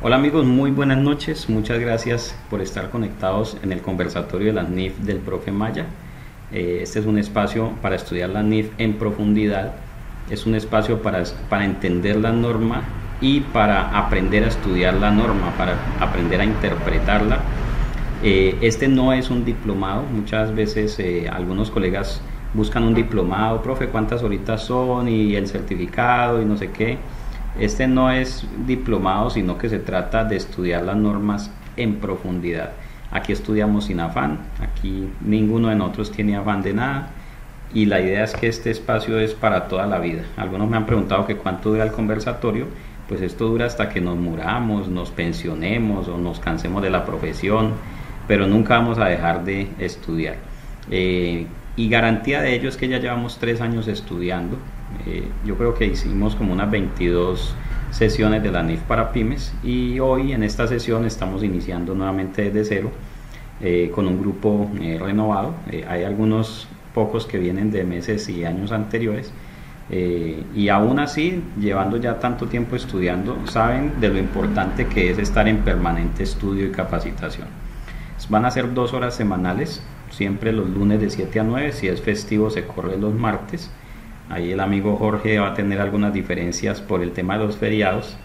Hola amigos, muy buenas noches. Muchas gracias por estar conectados en el conversatorio de las NIF del profe Maya. Este es un espacio para estudiar la NIF en profundidad. Es un espacio para entender la norma y para aprender a estudiar la norma, para aprender a interpretarla. Este no es un diplomado. Muchas veces algunos colegas buscan un diplomado, profe, ¿cuántas horitas son? Y el certificado y no sé qué. Este no es diplomado, sino que se trata de estudiar las normas en profundidad. Aquí estudiamos sin afán, aquí ninguno de nosotros tiene afán de nada y la idea es que este espacio es para toda la vida. Algunos me han preguntado que cuánto dura el conversatorio. Pues esto dura hasta que nos muramos, nos pensionemos o nos cansemos de la profesión, pero nunca vamos a dejar de estudiar. Y garantía de ello es que ya llevamos 3 años estudiando. Yo creo que hicimos como unas 22 sesiones de la NIF para pymes y hoy en esta sesión estamos iniciando nuevamente desde cero con un grupo renovado. Hay algunos pocos que vienen de meses y años anteriores y aún así, llevando ya tanto tiempo estudiando, saben de lo importante que es estar en permanente estudio y capacitación. Van a ser 2 horas semanales, siempre los lunes de 7 a 9, si es festivo se corre los martes. Ahí el amigo Jorge va a tener algunas diferencias por el tema de los feriados,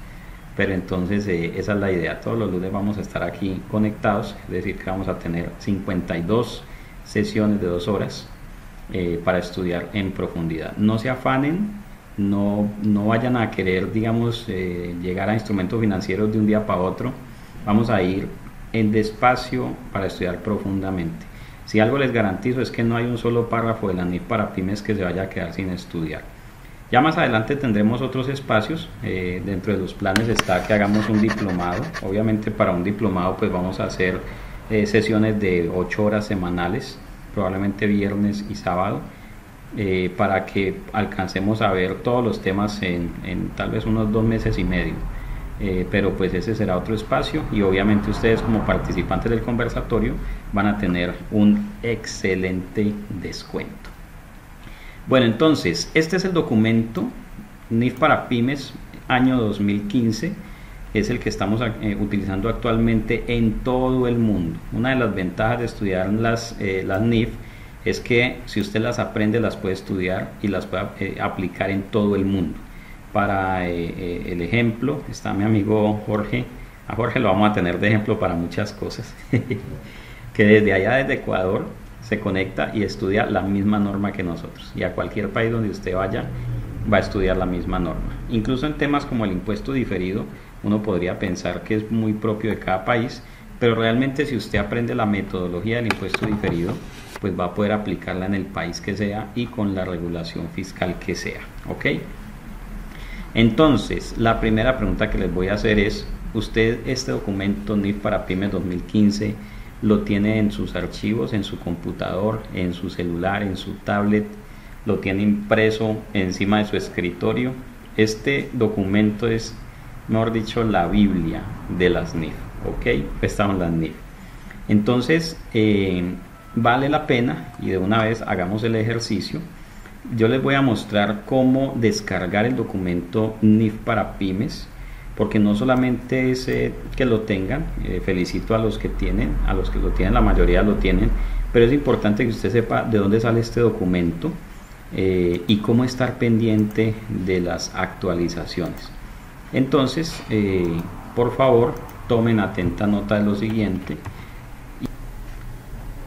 pero entonces esa es la idea. Todos los lunes vamos a estar aquí conectados, es decir que vamos a tener 52 sesiones de 2 horas para estudiar en profundidad. No se afanen, no vayan a querer, digamos, llegar a instrumentos financieros de un día para otro. Vamos a ir en despacio para estudiar profundamente. Si algo les garantizo es que no hay un solo párrafo de la NIF para pymes que se vaya a quedar sin estudiar. Ya más adelante tendremos otros espacios. Dentro de los planes está que hagamos un diplomado. Obviamente para un diplomado pues vamos a hacer sesiones de 8 horas semanales, probablemente viernes y sábado, para que alcancemos a ver todos los temas en tal vez unos 2 meses y medio. Pero pues ese será otro espacio y obviamente ustedes como participantes del conversatorio van a tener un excelente descuento. Bueno, entonces este es el documento NIF para pymes año 2015, es el que estamos utilizando actualmente en todo el mundo. Una de las ventajas de estudiar las NIF es que si usted las aprende las puede estudiar y las puede aplicar en todo el mundo. Para el ejemplo está mi amigo Jorge. A Jorge lo vamos a tener de ejemplo para muchas cosas. Que desde allá, desde Ecuador, se conecta y estudia la misma norma que nosotros. Y a cualquier país donde usted vaya, va a estudiar la misma norma. Incluso en temas como el impuesto diferido, uno podría pensar que es muy propio de cada país, pero realmente si usted aprende la metodología del impuesto diferido, pues va a poder aplicarla en el país que sea y con la regulación fiscal que sea. ¿Ok? Entonces, la primera pregunta que les voy a hacer es, ¿usted este documento NIF para pymes 2015 lo tiene en sus archivos, en su computador, en su celular, en su tablet? ¿Lo tiene impreso encima de su escritorio? Este documento es, mejor dicho, la Biblia de las NIF, ¿ok? Estamos las NIF. Entonces, vale la pena y de una vez hagamos el ejercicio. Yo les voy a mostrar cómo descargar el documento NIF para pymes, porque no solamente es que lo tengan, felicito a los que tienen, a los que lo tienen, la mayoría lo tienen, pero es importante que usted sepa de dónde sale este documento y cómo estar pendiente de las actualizaciones. Entonces, por favor, tomen atenta nota de lo siguiente.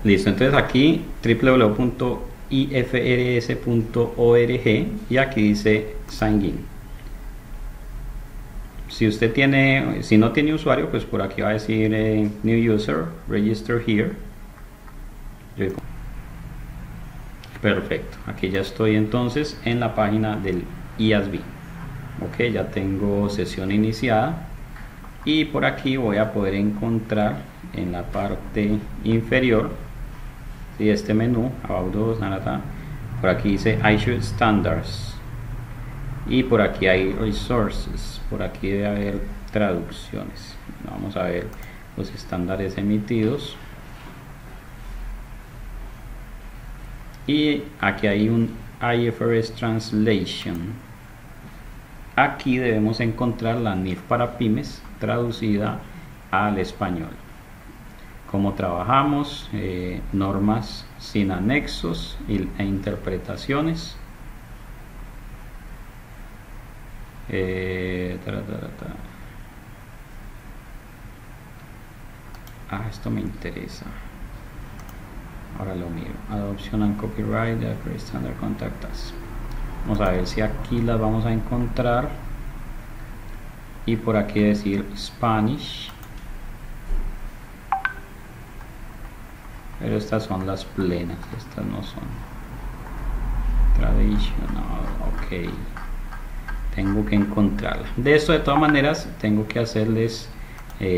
Listo, entonces aquí www.ifrs.org y aquí dice Sign In. Si no tiene usuario, pues por aquí va a decir New User, Register Here. Perfecto, aquí ya estoy entonces en la página del IASB. Ok, ya tengo sesión iniciada y por aquí voy a poder encontrar en la parte inferior este menú, About Us, por aquí dice ISO Standards y por aquí hay Resources, por aquí debe haber traducciones. Vamos a ver los estándares emitidos y aquí hay un IFRS Translation. aquí debemos encontrar la NIF para pymes traducida al español. ¿Cómo trabajamos? Normas sin anexos e interpretaciones. Esto me interesa. Ahora lo miro. Adoption and copyright, standard contact us. Vamos a ver si aquí las vamos a encontrar. Y por aquí decir Spanish. Pero estas son las plenas, estas no son. Traditional, ok. Tengo que encontrarla. De esto, de todas maneras, tengo que hacerles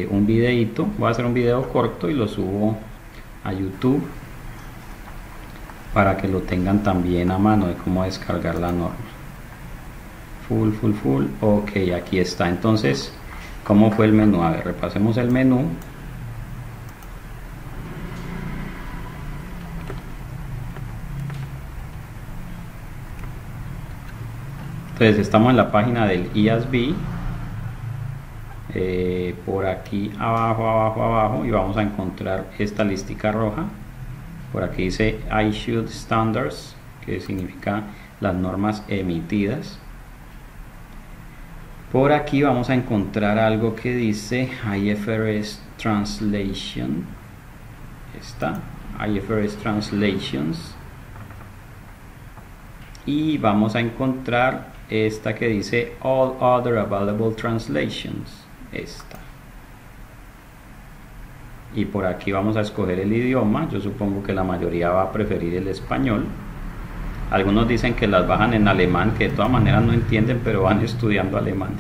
un videito. Voy a hacer un video corto y lo subo a YouTube para que lo tengan también a mano de cómo descargar la norma. Full. Ok, aquí está. Entonces, ¿cómo fue el menú? A ver, repasemos el menú. Entonces estamos en la página del IASB, por aquí abajo y vamos a encontrar esta listica roja. Por aquí dice Issued Standards, que significa las normas emitidas. Por aquí vamos a encontrar algo que dice IFRS Translation. Está IFRS Translations. Y vamos a encontrar esta que dice All Other Available Translations. Esta. Y por aquí vamos a escoger el idioma. Yo supongo que la mayoría va a preferir el español. Algunos dicen que las bajan en alemán, que de todas maneras no entienden, pero van estudiando alemán.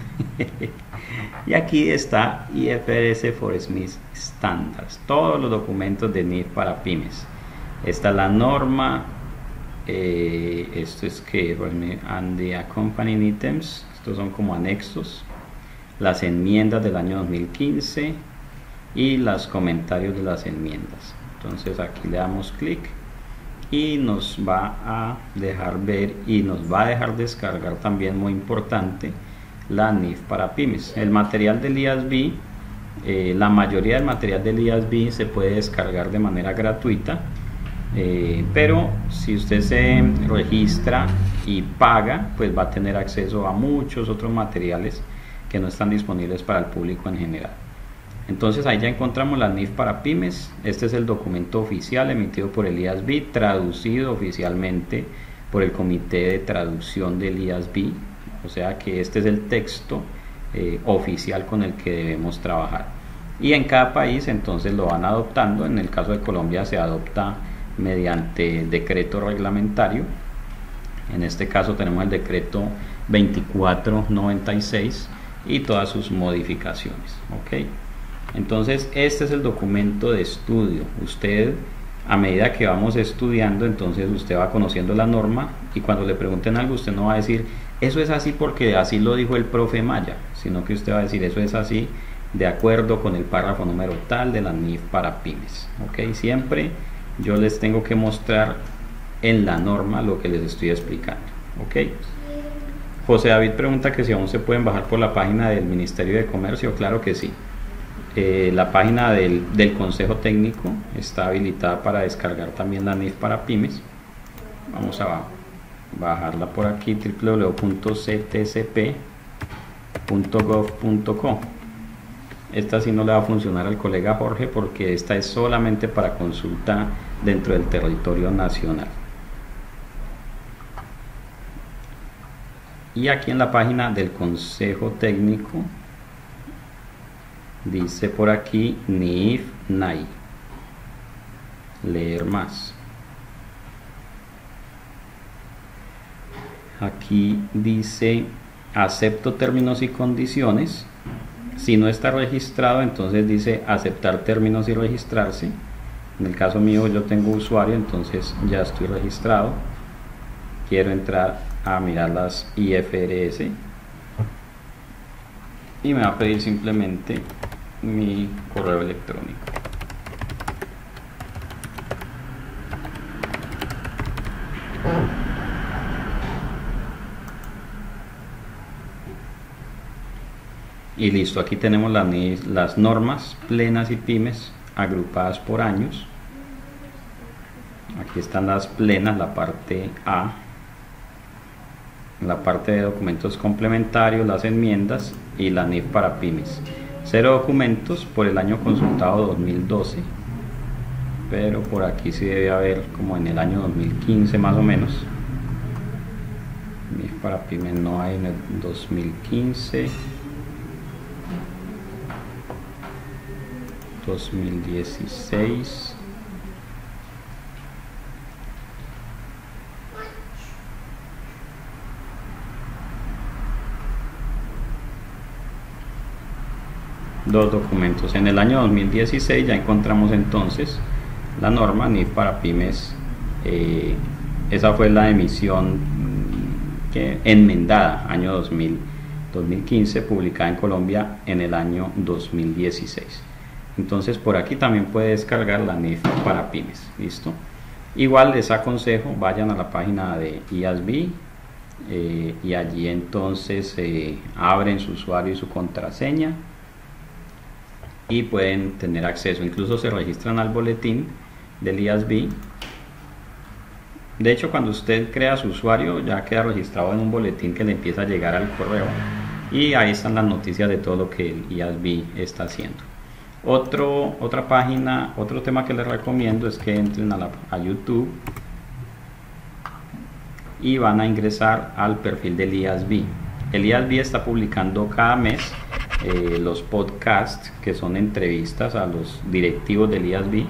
Y aquí está IFRS for SME Standards, todos los documentos de NIF para pymes. Esta es la norma. Esto es que and the accompanying items, estos son como anexos, las enmiendas del año 2015 y los comentarios de las enmiendas. Entonces aquí le damos clic y nos va a dejar ver y nos va a dejar descargar también, muy importante, la NIF para pymes. El material del IASB, la mayoría del material del IASB se puede descargar de manera gratuita. Pero si usted se registra y paga, pues va a tener acceso a muchos otros materiales que no están disponibles para el público en general. Entonces ahí ya encontramos la NIF para pymes. Este es el documento oficial emitido por el IASB, traducido oficialmente por el comité de traducción del IASB. O sea que este es el texto oficial con el que debemos trabajar. Y en cada país entonces lo van adoptando. En el caso de Colombia se adopta mediante decreto reglamentario. En este caso tenemos el decreto 2496 y todas sus modificaciones. Ok, entonces este es el documento de estudio. Usted, a medida que vamos estudiando, entonces usted va conociendo la norma y cuando le pregunten algo, usted no va a decir eso es así porque así lo dijo el profe Maya, sino que usted va a decir eso es así de acuerdo con el párrafo número tal de la NIF para pymes. Ok, siempre yo les tengo que mostrar en la norma lo que les estoy explicando. Ok. José David pregunta que si aún se pueden bajar por la página del Ministerio de Comercio. Claro que sí. La página del Consejo Técnico está habilitada para descargar también la NIF para pymes. Vamos a bajarla por aquí, www.ctcp.gov.co. Esta sí no le va a funcionar al colega Jorge porque esta es solamente para consulta dentro del territorio nacional. Y aquí en la página del Consejo Técnico dice por aquí NIF NAI. Leer más. Aquí dice acepto términos y condiciones. Si no está registrado, entonces dice aceptar términos y registrarse. En el caso mío yo tengo usuario, entonces ya estoy registrado. Quiero entrar a mirar las IFRS y me va a pedir simplemente mi correo electrónico. Y listo, aquí tenemos las normas plenas y pymes agrupadas por años. Aquí están las plenas, la parte A, la parte de documentos complementarios, las enmiendas y la NIF para pymes. 0 documentos por el año consultado 2012, pero por aquí sí debe haber como en el año 2015 más o menos. NIF para pymes no hay en el 2015, 2016, dos documentos. En el año 2016 ya encontramos entonces la norma NIF para pymes. Esa fue la emisión enmendada año 2015, publicada en Colombia en el año 2016. Entonces por aquí también puede descargar la NIF para pymes. Listo. Igual les aconsejo, vayan a la página de IASB y allí entonces abren su usuario y su contraseña y pueden tener acceso. Incluso se registran al boletín del IASB. De hecho, cuando usted crea su usuario ya queda registrado en un boletín que le empieza a llegar al correo, y ahí están las noticias de todo lo que el IASB está haciendo. Otra página, otro tema que les recomiendo es que entren a YouTube y van a ingresar al perfil del IASB. El IASB está publicando cada mes los podcasts, que son entrevistas a los directivos del IASB,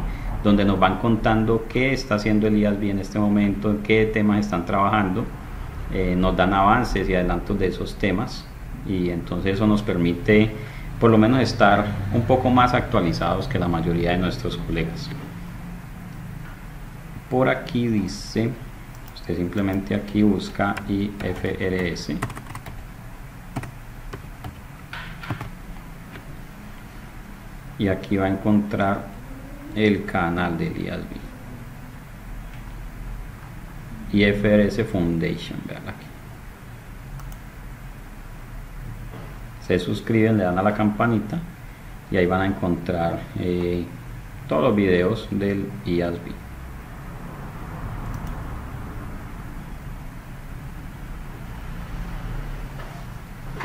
donde nos van contando qué está haciendo el IASB en este momento, en qué temas están trabajando, nos dan avances y adelantos de esos temas, y entonces eso nos permite por lo menos estar un poco más actualizados que la mayoría de nuestros colegas. Por aquí dice, usted simplemente aquí busca IFRS y aquí va a encontrar el canal del IASB, IFRS Foundation. Vean aquí, se suscriben, le dan a la campanita y ahí van a encontrar todos los videos del IASB.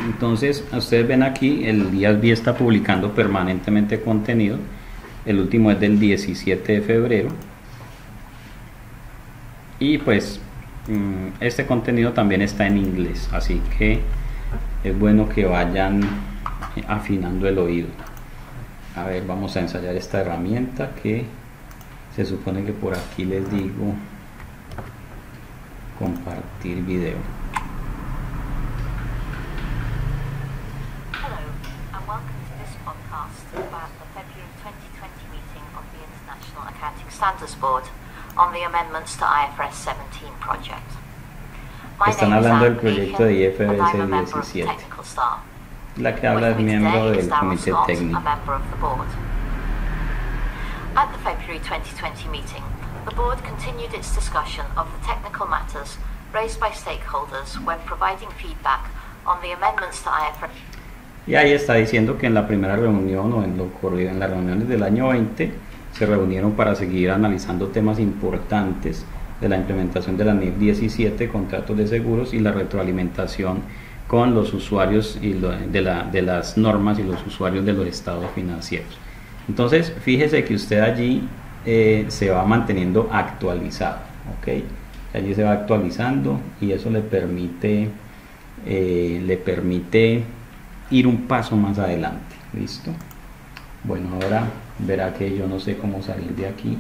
Entonces ustedes ven aquí, el IASB está publicando permanentemente contenido. El último es del 17 de febrero y pues este contenido también está en inglés, así que es bueno que vayan afinando el oído. A ver, vamos a ensayar esta herramienta que se supone que por aquí les digo compartir video. Hello and welcome to this podcast about the February 2020 meeting of the International Accounting Standards Board on the amendments to IFRS 17 project. Están hablando del proyecto de IFRS 17. La que habla es miembro del comité técnico. At the February 2020 meeting, the board continued its discussion of the technical matters raised by stakeholders when providing feedback on the amendments to IFRS. Y ahí está diciendo que en la primera reunión o en lo ocurrido en las reuniones del año 20 se reunieron para seguir analizando temas importantes de la implementación de la NIF 17, contratos de seguros y la retroalimentación con los usuarios y de las normas y los usuarios de los estados financieros. Entonces fíjese que usted allí se va manteniendo actualizado, ¿ok? Allí se va actualizando y eso le permite ir un paso más adelante. ¿Listo? Bueno, ahora verá que yo no sé cómo salir de aquí.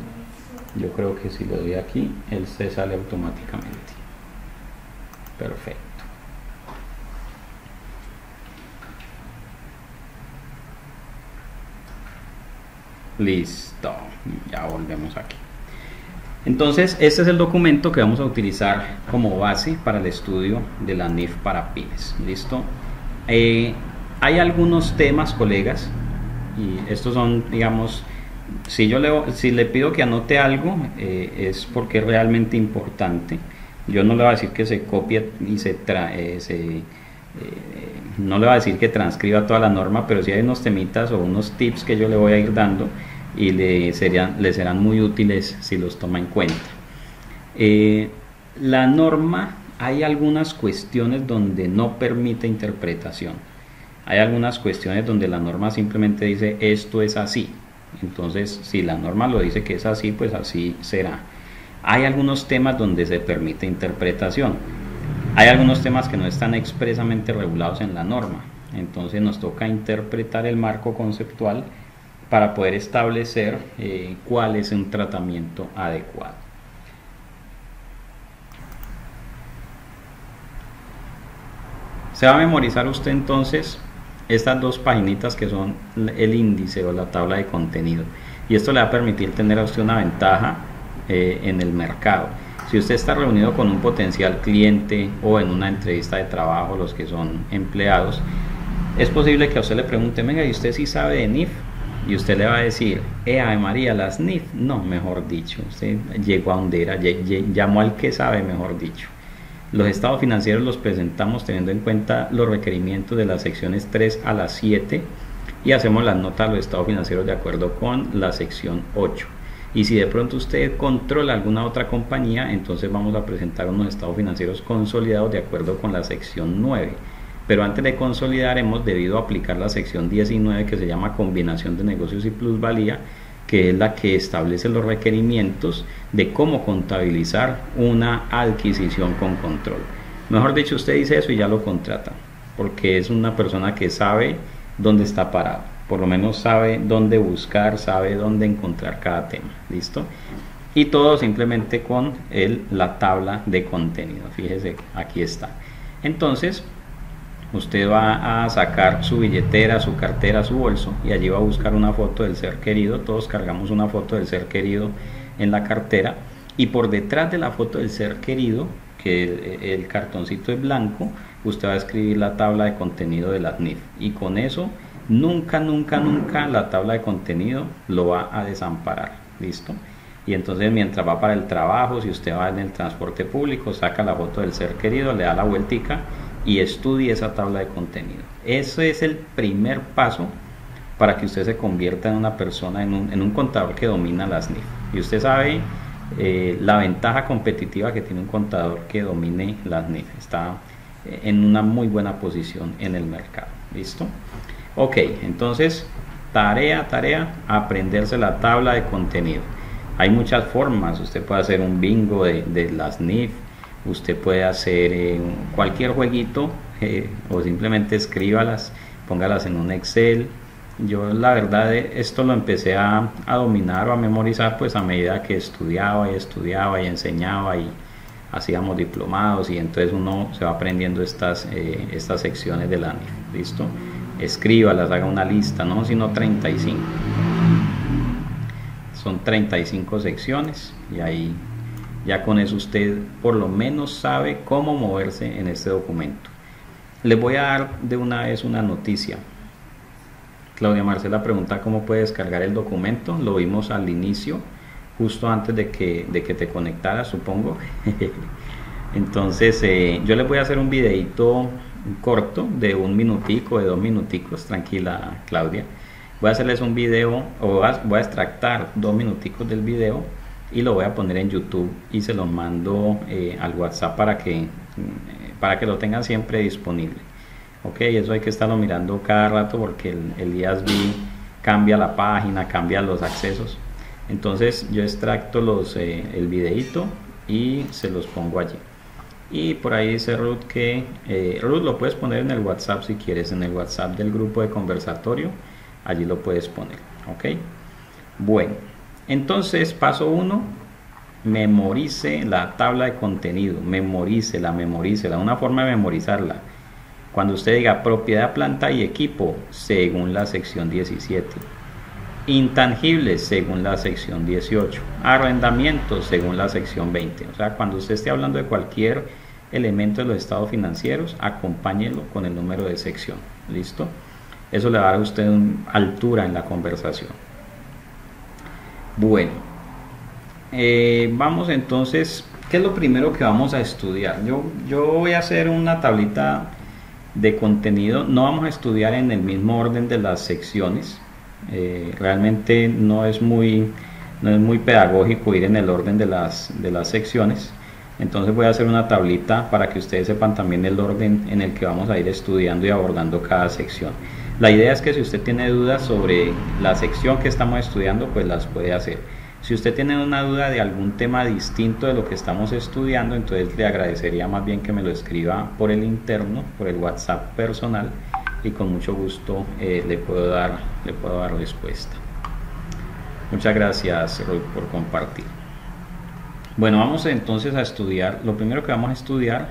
Yo creo que si lo doy aquí, él se sale automáticamente. Perfecto. Listo. Ya volvemos aquí. Entonces, este es el documento que vamos a utilizar como base para el estudio de la NIF para pymes. ¿Listo? Hay algunos temas, colegas, y estos son, digamos, si le pido que anote algo, es porque es realmente importante. Yo no le voy a decir que se copie y no le va a decir que transcriba toda la norma, pero sí hay unos temitas o unos tips que yo le voy a ir dando y le serán muy útiles si los toma en cuenta. La norma, hay algunas cuestiones donde no permite interpretación. Hay algunas cuestiones donde la norma simplemente dice esto es así. Entonces, si la norma lo dice que es así, pues así será. Hay algunos temas donde se permite interpretación. Hay algunos temas que no están expresamente regulados en la norma. Entonces nos toca interpretar el marco conceptual para poder establecer cuál es un tratamiento adecuado. Se va a memorizar usted entonces estas dos paginitas que son el índice o la tabla de contenido, y esto le va a permitir tener a usted una ventaja en el mercado. Si usted está reunido con un potencial cliente o en una entrevista de trabajo, los que son empleados, es posible que a usted le pregunte, venga, ¿y usted sí sabe de NIF? Y usted le va a decir, Ave María, las NIF, no, mejor dicho, usted llegó a donde era, llamó al que sabe, mejor dicho. Los estados financieros los presentamos teniendo en cuenta los requerimientos de las secciones 3 a las 7 y hacemos las notas de los estados financieros de acuerdo con la sección 8. Y si de pronto usted controla alguna otra compañía, entonces vamos a presentar unos estados financieros consolidados de acuerdo con la sección 9. Pero antes de consolidar hemos debido aplicar la sección 19, que se llama combinación de negocios y plusvalía, que es la que establece los requerimientos de cómo contabilizar una adquisición con control. Mejor dicho, usted dice eso y ya lo contrata, porque es una persona que sabe dónde está parado, por lo menos sabe dónde buscar, sabe dónde encontrar cada tema. ¿Listo? Y todo simplemente con la tabla de contenido. Fíjese, aquí está. Entonces usted va a sacar su billetera, su cartera, su bolso, y allí va a buscar una foto del ser querido. Todos cargamos una foto del ser querido en la cartera, y por detrás de la foto del ser querido, que el cartoncito es blanco, usted va a escribir la tabla de contenido de la NIF, y con eso nunca la tabla de contenido lo va a desamparar. ¿Listo? Y entonces mientras va para el trabajo, si usted va en el transporte público, saca la foto del ser querido, le da la vueltica y estudie esa tabla de contenido. Ese es el primer paso para que usted se convierta en una persona, en un contador que domina las NIF. Y usted sabe la ventaja competitiva que tiene un contador que domine las NIF. Está en una muy buena posición en el mercado. ¿Listo? Ok, entonces tarea, aprenderse la tabla de contenido. Hay muchas formas. Usted puede hacer un bingo de las NIF. Usted puede hacer cualquier jueguito o simplemente escríbalas, póngalas en un Excel. Yo la verdad esto lo empecé a dominar o a memorizar pues a medida que estudiaba y enseñaba y hacíamos diplomados, y entonces uno se va aprendiendo estas secciones de la NIF. ¿Listo? Escríbalas, haga una lista, no sino 35. Son 35 secciones y ahí ya con eso usted por lo menos sabe cómo moverse en este documento. Les voy a dar de una vez una noticia. Claudia Marcela pregunta cómo puede descargar el documento. Lo vimos al inicio, justo antes de que te conectaras, supongo. Entonces yo les voy a hacer un videito corto de 1 minutico, de 2 minuticos. Tranquila, Claudia. Voy a hacerles un video, o voy a extractar 2 minuticos del video y lo voy a poner en YouTube y se lo mando al WhatsApp para que lo tengan siempre disponible. Ok, eso hay que estarlo mirando cada rato porque el IASB cambia la página, cambia los accesos. Entonces yo extracto el videito y se los pongo allí. Y por ahí dice Ruth que Ruth, lo puedes poner en el WhatsApp si quieres, en el WhatsApp del grupo de conversatorio, allí lo puedes poner. Ok, bueno, entonces paso 1, memorice la tabla de contenido, memorícela, una forma de memorizarla. Cuando usted diga propiedad, planta y equipo, según la sección 17, intangibles, según la sección 18, arrendamientos, según la sección 20. O sea, cuando usted esté hablando de cualquier elemento de los estados financieros, acompáñelo con el número de sección. ¿Listo? Eso le va a dar a usted altura en la conversación. Bueno, vamos entonces, ¿qué es lo primero que vamos a estudiar? Yo voy a hacer una tablita De contenido no vamos a estudiar en el mismo orden de las secciones. Realmente no es muy pedagógico ir en el orden de las secciones. Entonces voy a hacer una tablita para que ustedes sepan también el orden en el que vamos a ir estudiando y abordando cada sección. La idea es que si usted tiene dudas sobre la sección que estamos estudiando, pues las puede hacer. Si usted tiene una duda de algún tema distinto de lo que estamos estudiando, entonces le agradecería más bien que me lo escriba por el interno, por el WhatsApp personal, y con mucho gusto le puedo dar respuesta. Muchas gracias, Roy, por compartir. Bueno, vamos entonces a estudiar. Lo primero que vamos a estudiar,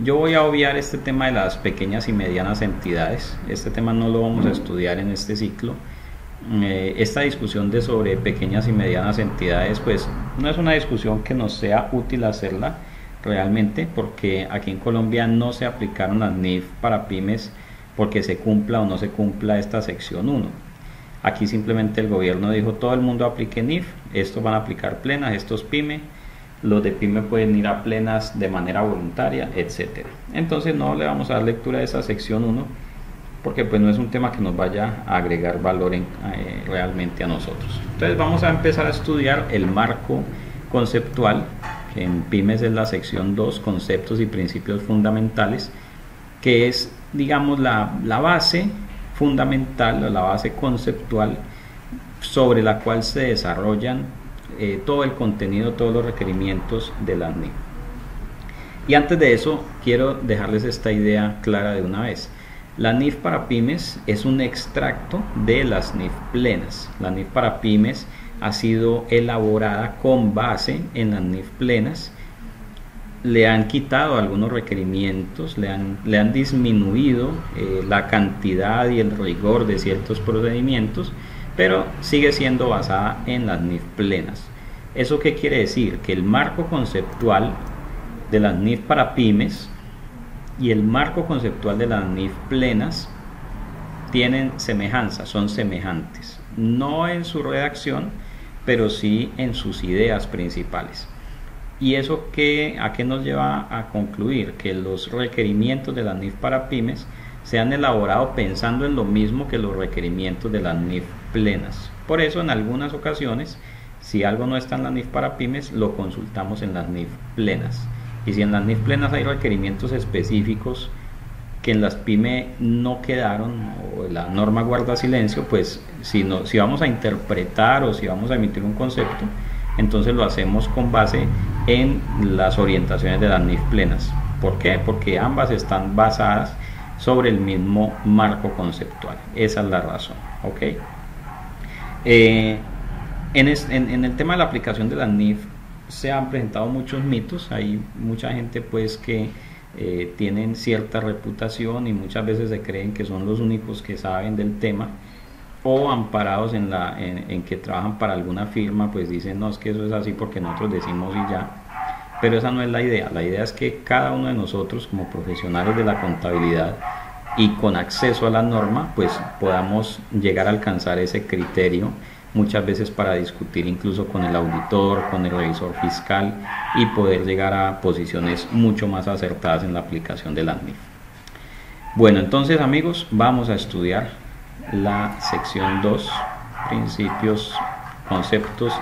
yo voy a obviar este tema de las pequeñas y medianas entidades. Este tema no lo vamos a estudiar en este ciclo. Esta discusión de sobre pequeñas y medianas entidades, pues no es una discusión que nos sea útil hacerla realmente, porque aquí en Colombia no se aplicaron las NIF para pymes porque se cumpla o no se cumpla esta sección 1. Aquí simplemente el gobierno dijo: todo el mundo aplique NIF, estos van a aplicar plenas, estos pyme, los de pyme pueden ir a plenas de manera voluntaria, etcétera. Entonces no le vamos a dar lectura a esa sección 1 porque pues no es un tema que nos vaya a agregar valor realmente a nosotros. Entonces vamos a empezar a estudiar el marco conceptual, que en pymes es la sección 2, conceptos y principios fundamentales, que es, digamos, la base fundamental, la base conceptual sobre la cual se desarrollan todo el contenido, todos los requerimientos de las NIF. Y antes de eso quiero dejarles esta idea clara de una vez. La NIF para pymes es un extracto de las NIF plenas. La NIF para pymes ha sido elaborada con base en las NIF plenas. Le han quitado algunos requerimientos, le han disminuido la cantidad y el rigor de ciertos procedimientos, pero sigue siendo basada en las NIF plenas. ¿Eso qué quiere decir? Que el marco conceptual de las NIF para pymes y el marco conceptual de las NIF plenas tienen semejanza, son semejantes, no en su redacción, pero sí en sus ideas principales. ¿Y eso a qué nos lleva a concluir? Que los requerimientos de las NIF para pymes se han elaborado pensando en lo mismo que los requerimientos de las NIF plenas. Por eso en algunas ocasiones, si algo no está en la NIF para pymes, lo consultamos en las NIF plenas. Y si en las NIF plenas hay requerimientos específicos que en las pymes no quedaron, o la norma guarda silencio, pues si vamos a interpretar o si vamos a emitir un concepto, entonces lo hacemos con base en las orientaciones de las NIF plenas. ¿Por qué? Porque ambas están basadas sobre el mismo marco conceptual. Esa es la razón. ¿Ok? En el tema de la aplicación de las NIF se han presentado muchos mitos. Hay mucha gente pues que tienen cierta reputación y muchas veces se creen que son los únicos que saben del tema, o amparados en que trabajan para alguna firma, pues dicen: no, es que eso es así porque nosotros decimos y ya. Pero esa no es la idea. La idea es que cada uno de nosotros, como profesionales de la contabilidad y con acceso a la norma, pues podamos llegar a alcanzar ese criterio, muchas veces para discutir incluso con el auditor, con el revisor fiscal, y poder llegar a posiciones mucho más acertadas en la aplicación de la NIF. Bueno, entonces amigos, vamos a estudiar la sección 2, principios, conceptos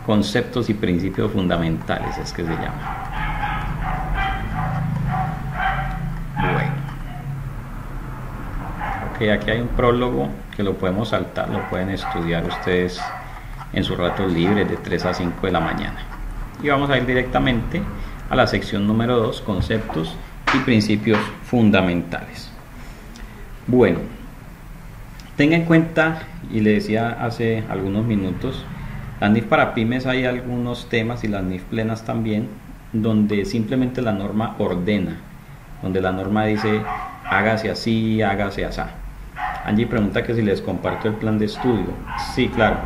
conceptos y principios fundamentales, es que se llama. Bueno, ok, aquí hay un prólogo que lo podemos saltar, lo pueden estudiar ustedes en sus ratos libres de 3 a 5 de la mañana. Y vamos a ir directamente a la sección número 2, conceptos y principios fundamentales. Bueno, tenga en cuenta, y le decía hace algunos minutos, las NIF para pymes hay algunos temas, y las NIF plenas también, donde simplemente la norma ordena, donde la norma dice: hágase así, hágase así. Angie pregunta que si les comparto el plan de estudio. Sí, claro.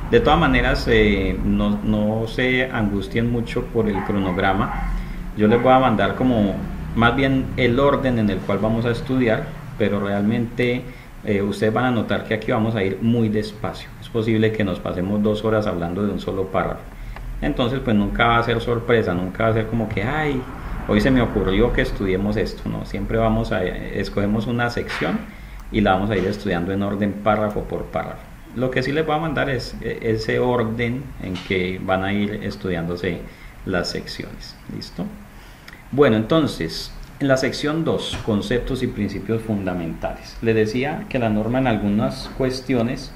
De todas maneras, no se angustien mucho por el cronograma. Yo les voy a mandar como más bien el orden en el cual vamos a estudiar, pero realmente ustedes van a notar que aquí vamos a ir muy despacio. Es posible que nos pasemos 2 horas hablando de un solo párrafo. Entonces pues nunca va a ser sorpresa, nunca va a ser como que ay, hoy se me ocurrió que estudiemos esto, no, siempre escogemos una sección y la vamos a ir estudiando en orden párrafo por párrafo. Lo que sí les voy a mandar es ese orden en que van a ir estudiándose las secciones. ¿Listo? Bueno, entonces, en la sección 2, conceptos y principios fundamentales. Les decía que la norma en algunas cuestiones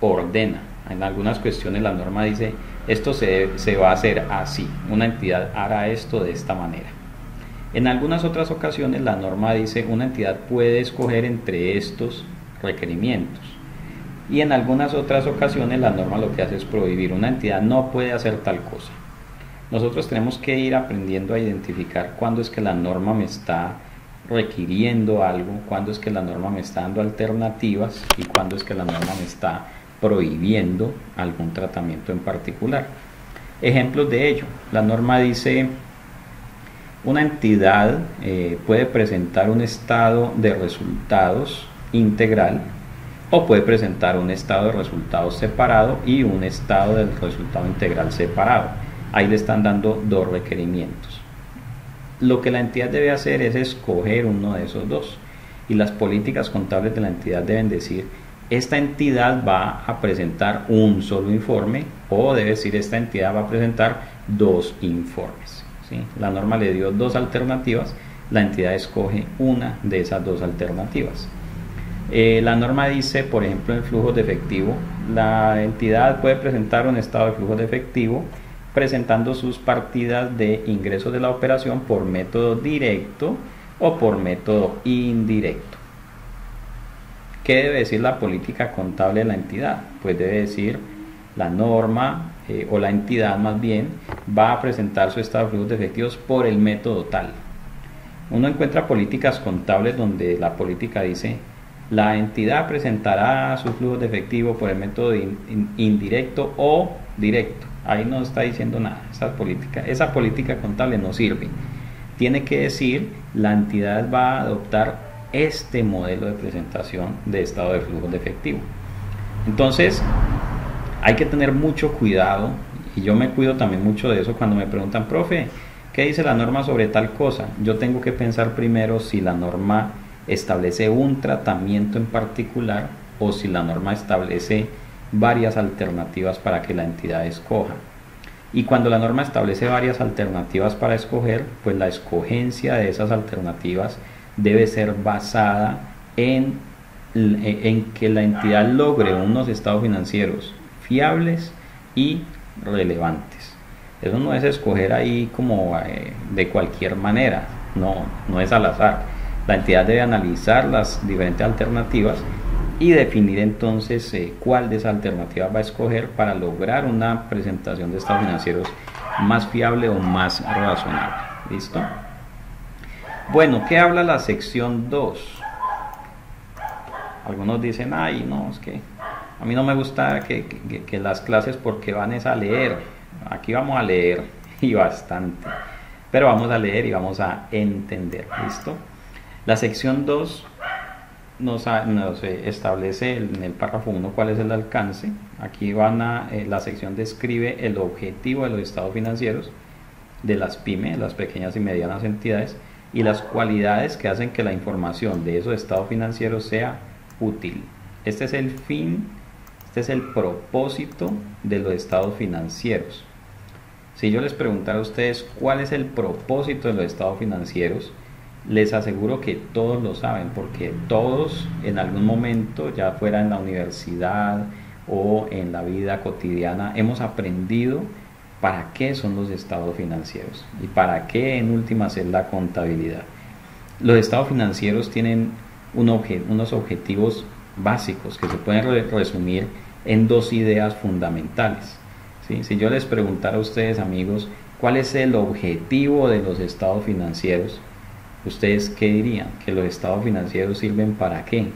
ordena. En algunas cuestiones la norma dice, esto se va a hacer así. Una entidad hará esto de esta manera. En algunas otras ocasiones la norma dice, una entidad puede escoger entre estos requerimientos. Y en algunas otras ocasiones la norma lo que hace es prohibir. Una entidad no puede hacer tal cosa. Nosotros tenemos que ir aprendiendo a identificar cuándo es que la norma me está requiriendo algo, cuándo es que la norma me está dando alternativas y cuándo es que la norma me está prohibiendo algún tratamiento en particular. Ejemplos de ello: la norma dice, una entidad puede presentar un estado de resultados integral o puede presentar un estado de resultados separado y un estado del resultado integral separado. Ahí le están dando dos requerimientos. Lo que la entidad debe hacer es escoger uno de esos dos, y las políticas contables de la entidad deben decir, esta entidad va a presentar un solo informe, o debe decir, esta entidad va a presentar dos informes, ¿sí? La norma le dio dos alternativas, la entidad escoge una de esas dos alternativas. La norma dice, por ejemplo, en flujos de efectivo, la entidad puede presentar un estado de flujos de efectivo presentando sus partidas de ingresos de la operación por método directo o por método indirecto. ¿Qué debe decir la política contable de la entidad? Pues debe decir, la norma o la entidad más bien va a presentar su estado de flujos de efectivos por el método tal. Uno encuentra políticas contables donde la política dice, la entidad presentará sus flujos de efectivo por el método indirecto o directo. Ahí no está diciendo nada. Esa política contable no sirve. Tiene que decir, la entidad va a adoptar este modelo de presentación de estado de flujos de efectivo. Entonces, hay que tener mucho cuidado, y yo me cuido también mucho de eso cuando me preguntan, profe, ¿qué dice la norma sobre tal cosa? Yo tengo que pensar primero si la norma establece un tratamiento en particular o si la norma establece varias alternativas para que la entidad escoja. Y cuando la norma establece varias alternativas para escoger, pues la escogencia de esas alternativas debe ser basada en que la entidad logre unos estados financieros fiables y relevantes. Eso no es escoger ahí como de cualquier manera, no es al azar. La entidad debe analizar las diferentes alternativas y definir entonces cuál de esas alternativas va a escoger para lograr una presentación de estados financieros más fiable o más razonable. ¿Listo? Bueno, ¿qué habla la sección 2? Algunos dicen, ay, no, es que a mí no me gusta que las clases porque van es a leer. Aquí vamos a leer y bastante, pero vamos a leer y vamos a entender. ¿Listo? La sección 2 nos establece en el párrafo 1 cuál es el alcance. Aquí la sección describe el objetivo de los estados financieros de las PYME, las pequeñas y medianas entidades, y las cualidades que hacen que la información de esos estados financieros sea útil. Este es el fin, este es el propósito de los estados financieros. Si yo les preguntara a ustedes cuál es el propósito de los estados financieros, les aseguro que todos lo saben, porque todos en algún momento, ya fuera en la universidad o en la vida cotidiana, hemos aprendido para qué son los estados financieros y para qué en últimas es la contabilidad. Los estados financieros tienen unos objetivos básicos que se pueden resumir en dos ideas fundamentales, ¿sí? Si yo les preguntara a ustedes, amigos, ¿cuál es el objetivo de los estados financieros? ¿Ustedes qué dirían? ¿Que los estados financieros sirven para qué?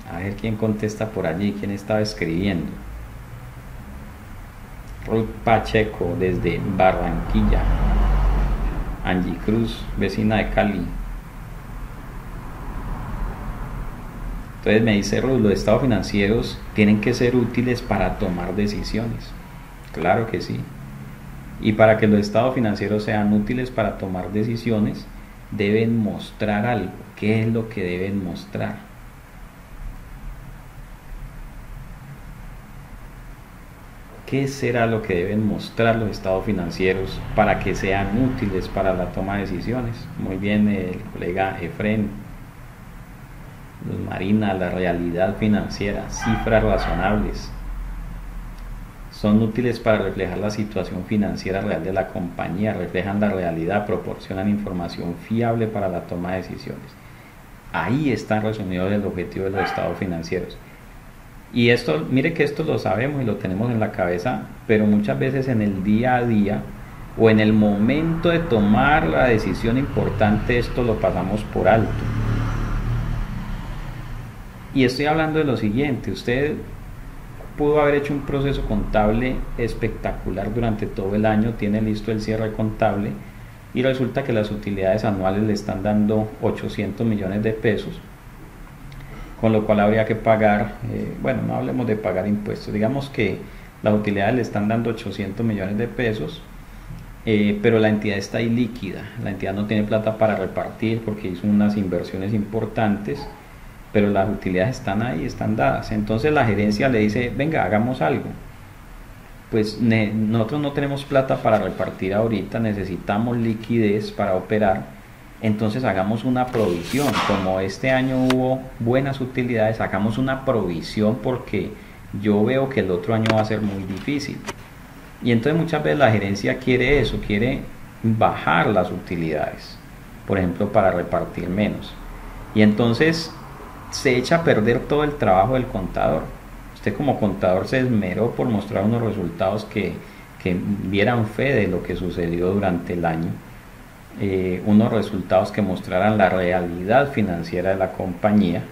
A ver quién contesta por allí, quién estaba escribiendo. Ruth Pacheco desde Barranquilla. Angie Cruz, vecina de Cali. Entonces me dice Ruth, los estados financieros tienen que ser útiles para tomar decisiones. Claro que sí. Y para que los estados financieros sean útiles para tomar decisiones, deben mostrar algo. ¿Qué es lo que deben mostrar? ¿Qué será lo que deben mostrar los estados financieros para que sean útiles para la toma de decisiones? Muy bien, el colega Efren, Luz Marina, la realidad financiera, cifras razonables. Son útiles para reflejar la situación financiera real de la compañía, reflejan la realidad, proporcionan información fiable para la toma de decisiones. Ahí está resumido el objetivo de los estados financieros. Y esto, mire que esto lo sabemos y lo tenemos en la cabeza, pero muchas veces en el día a día o en el momento de tomar la decisión importante, esto lo pasamos por alto. Y estoy hablando de lo siguiente: usted pudo haber hecho un proceso contable espectacular durante todo el año, tiene listo el cierre contable y resulta que las utilidades anuales le están dando 800 millones de pesos, con lo cual habría que pagar, bueno, no hablemos de pagar impuestos, digamos que las utilidades le están dando 800 millones de pesos, pero la entidad está ilíquida, la entidad no tiene plata para repartir porque hizo unas inversiones importantes, pero las utilidades están ahí, están dadas. Entonces la gerencia le dice, venga, hagamos algo. Pues nosotros no tenemos plata para repartir ahorita, necesitamos liquidez para operar, entonces hagamos una provisión. Como este año hubo buenas utilidades, hagamos una provisión porque yo veo que el otro año va a ser muy difícil. Y entonces muchas veces la gerencia quiere eso, quiere bajar las utilidades, por ejemplo, para repartir menos. Y entonces se echa a perder todo el trabajo del contador. Usted como contador se esmeró por mostrar unos resultados que dieran fe de lo que sucedió durante el año, unos resultados que mostraran la realidad financiera de la compañía,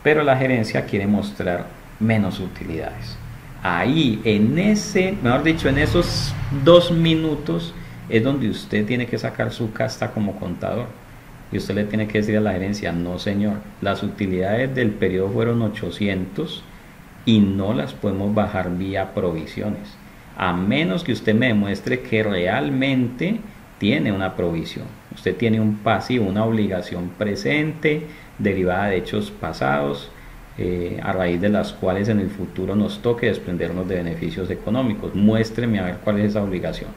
pero la gerencia quiere mostrar menos utilidades. Ahí, en ese, mejor dicho, en esos 2 minutos es donde usted tiene que sacar su casta como contador. Y usted le tiene que decir a la gerencia, no señor, las utilidades del periodo fueron 800 y no las podemos bajar vía provisiones, a menos que usted me demuestre que realmente tiene una provisión. Usted tiene un pasivo, una obligación presente derivada de hechos pasados, a raíz de las cuales en el futuro nos toque desprendernos de beneficios económicos. Muéstreme a ver cuál es esa obligación.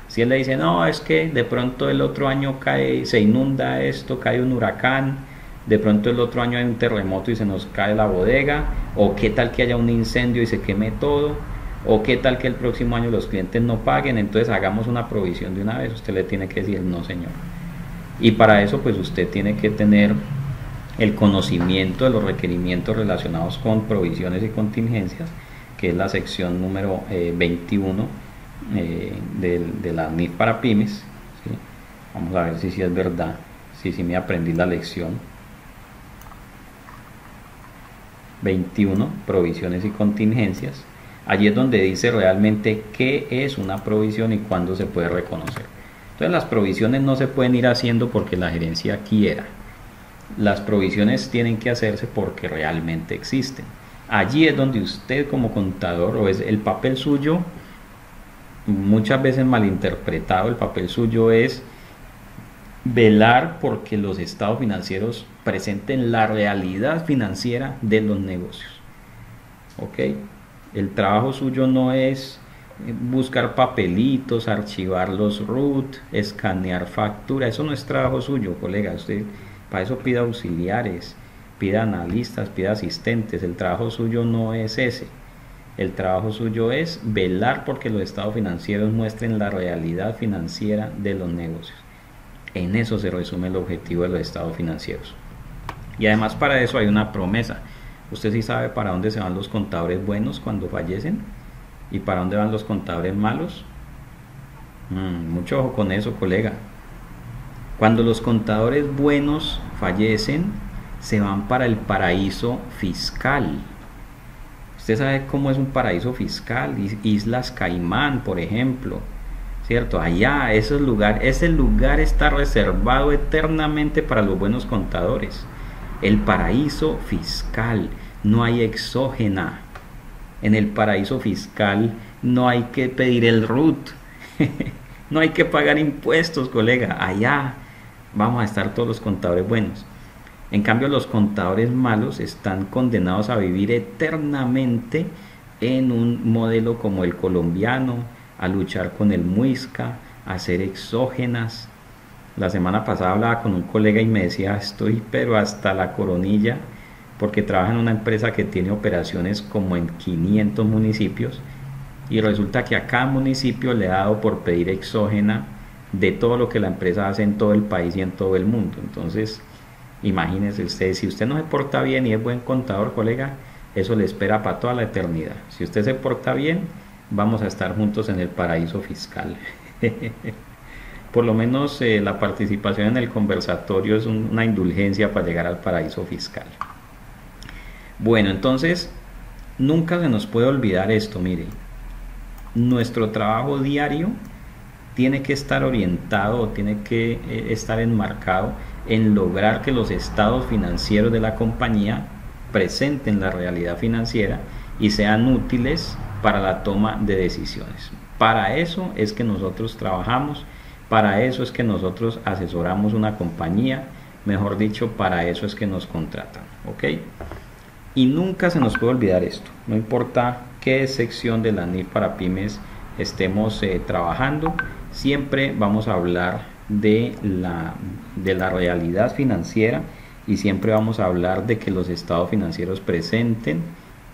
Si él le dice, no, es que de pronto el otro año cae, se inunda esto, cae un huracán, de pronto el otro año hay un terremoto y se nos cae la bodega, o qué tal que haya un incendio y se queme todo, o qué tal que el próximo año los clientes no paguen, entonces hagamos una provisión de una vez. Usted le tiene que decir, no señor. Y para eso pues usted tiene que tener el conocimiento de los requerimientos relacionados con provisiones y contingencias, que es la sección número 21 de la NIF para pymes, ¿sí? Vamos a ver si es verdad, si me aprendí la lección. 21, provisiones y contingencias. Allí es donde dice realmente qué es una provisión y cuándo se puede reconocer. Entonces las provisiones no se pueden ir haciendo porque la gerencia quiera. Las provisiones tienen que hacerse porque realmente existen. Allí es donde usted como contador, o es el papel suyo, muchas veces malinterpretado, el papel suyo es velar porque los estados financieros presenten la realidad financiera de los negocios. ¿Ok? El trabajo suyo no es buscar papelitos, archivar los RUT, escanear factura. Eso no es trabajo suyo, colega. Usted para eso pida auxiliares, pida analistas, pida asistentes. El trabajo suyo no es ese. El trabajo suyo es velar porque los estados financieros muestren la realidad financiera de los negocios. En eso se resume el objetivo de los estados financieros. Y además para eso hay una promesa. ¿Usted sí sabe para dónde se van los contadores buenos cuando fallecen? ¿Y para dónde van los contadores malos? Mucho ojo con eso, colega. Cuando los contadores buenos fallecen, se van para el paraíso fiscal. Usted sabe cómo es un paraíso fiscal, Islas Caimán, por ejemplo, ¿cierto? Allá, ese lugar está reservado eternamente para los buenos contadores. El paraíso fiscal, no hay exógena. En el paraíso fiscal no hay que pedir el RUT. No hay que pagar impuestos, colega. Allá vamos a estar todos los contadores buenos. En cambio, los contadores malos están condenados a vivir eternamente en un modelo como el colombiano, a luchar con el muisca, a hacer exógenas. La semana pasada hablaba con un colega y me decía, estoy pero hasta la coronilla, porque trabaja en una empresa que tiene operaciones como en 500 municipios, y resulta que a cada municipio le ha dado por pedir exógena de todo lo que la empresa hace en todo el país y en todo el mundo. Entonces, imagínense ustedes, si usted no se porta bien y es buen contador, colega, eso le espera para toda la eternidad. Si usted se porta bien, vamos a estar juntos en el paraíso fiscal. Por lo menos la participación en el conversatorio es una indulgencia para llegar al paraíso fiscal. Bueno, entonces, nunca se nos puede olvidar esto, mire. Nuestro trabajo diario tiene que estar orientado o tiene que estar enmarcado en lograr que los estados financieros de la compañía presenten la realidad financiera y sean útiles para la toma de decisiones. Para eso es que nosotros trabajamos, para eso es que nosotros asesoramos una compañía, mejor dicho, para eso es que nos contratan, ¿ok? Y nunca se nos puede olvidar esto, no importa qué sección de la NIF para pymes estemos trabajando, siempre vamos a hablar de la realidad financiera y siempre vamos a hablar de que los estados financieros presenten,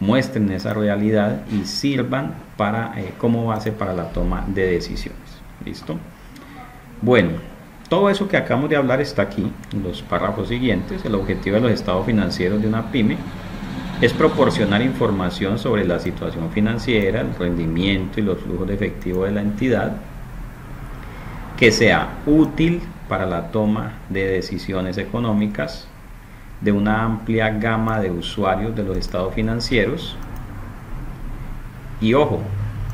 muestren esa realidad y sirvan para como base para la toma de decisiones. ¿Listo? Bueno, todo eso que acabamos de hablar está aquí en los párrafos siguientes. El objetivo de los estados financieros de una pyme es proporcionar información sobre la situación financiera, el rendimiento y los flujos de efectivo de la entidad, que sea útil para la toma de decisiones económicas de una amplia gama de usuarios de los estados financieros y, ojo,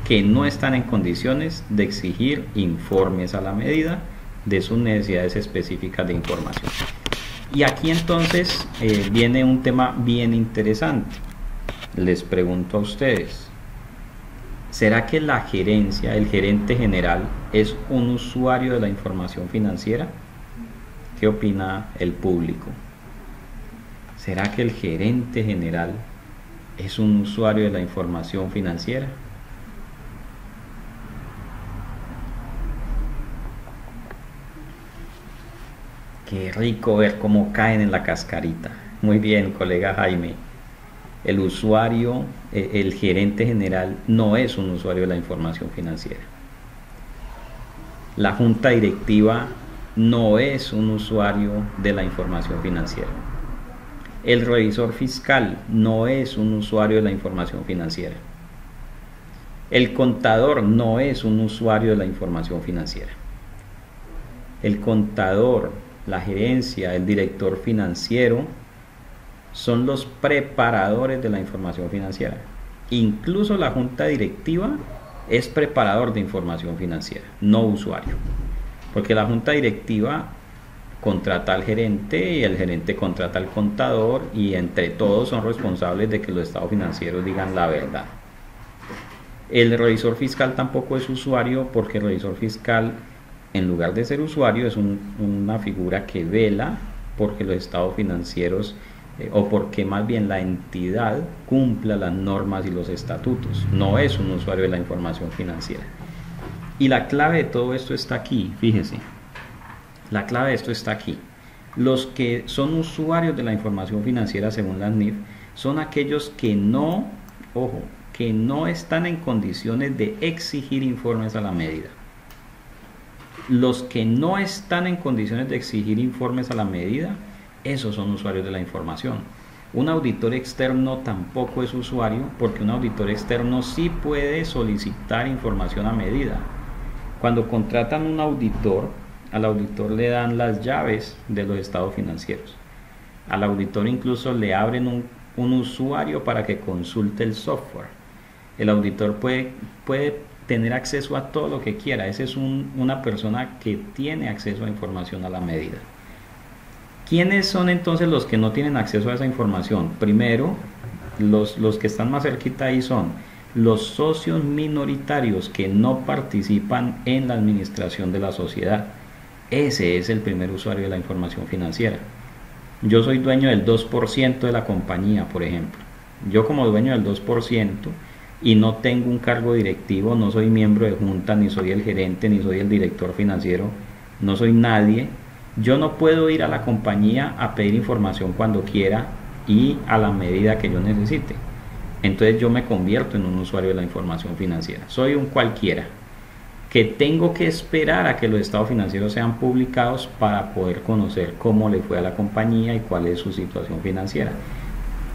que no están en condiciones de exigir informes a la medida de sus necesidades específicas de información. Y aquí entonces viene un tema bien interesante. Les pregunto a ustedes, ¿será que la gerencia, el gerente general, es un usuario de la información financiera? ¿Qué opina el público? ¿Será que el gerente general es un usuario de la información financiera? Qué rico ver cómo caen en la cascarita. Muy bien, colega Jaime. El usuario, el gerente general no es un usuario de la información financiera. La junta directiva no es un usuario de la información financiera. El revisor fiscal no es un usuario de la información financiera. El contador no es un usuario de la información financiera. El contador, la gerencia, el director financiero son los preparadores de la información financiera. Incluso la junta directiva es preparador de información financiera, no usuario, porque la junta directiva contrata al gerente y el gerente contrata al contador y entre todos son responsables de que los estados financieros digan la verdad. El revisor fiscal tampoco es usuario, porque el revisor fiscal, en lugar de ser usuario, es una figura que vela porque los estados financieros o porque más bien la entidad cumpla las normas y los estatutos. No es un usuario de la información financiera. Y la clave de todo esto está aquí, fíjese. La clave de esto está aquí. Los que son usuarios de la información financiera según la NIF son aquellos que no, ojo, que no están en condiciones de exigir informes a la medida. Los que no están en condiciones de exigir informes a la medida, esos son usuarios de la información. Un auditor externo tampoco es usuario, porque un auditor externo sí puede solicitar información a medida. Cuando contratan un auditor, al auditor le dan las llaves de los estados financieros. Al auditor incluso le abren un usuario para que consulte el software. El auditor puede tener acceso a todo lo que quiera. Esa es una persona que tiene acceso a información a la medida. ¿Quiénes son entonces los que no tienen acceso a esa información? Primero, los que están más cerquita ahí son los socios minoritarios que no participan en la administración de la sociedad. Ese es el primer usuario de la información financiera. Yo soy dueño del 2% de la compañía, por ejemplo. Yo como dueño del 2% y no tengo un cargo directivo, no soy miembro de junta, ni soy el gerente, ni soy el director financiero, no soy nadie. Yo no puedo ir a la compañía a pedir información cuando quiera y a la medida que yo necesite. Entonces yo me convierto en un usuario de la información financiera. Soy un cualquiera que tengo que esperar a que los estados financieros sean publicados para poder conocer cómo le fue a la compañía y cuál es su situación financiera.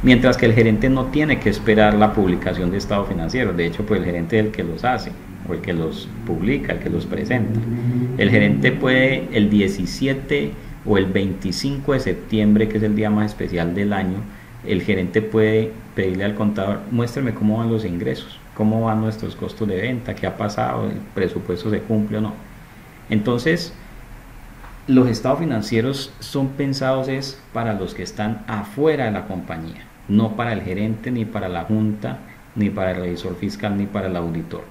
Mientras que el gerente no tiene que esperar la publicación de estados financieros. De hecho, pues el gerente es el que los hace, o el que los publica, el que los presenta. El gerente puede el 17 o el 25 de septiembre, que es el día más especial del año, el gerente puede pedirle al contador: muéstrame cómo van los ingresos, cómo van nuestros costos de venta, qué ha pasado, el presupuesto se cumple o no. Entonces, los estados financieros son pensados para los que están afuera de la compañía, no para el gerente, ni para la junta, ni para el revisor fiscal, ni para el auditor.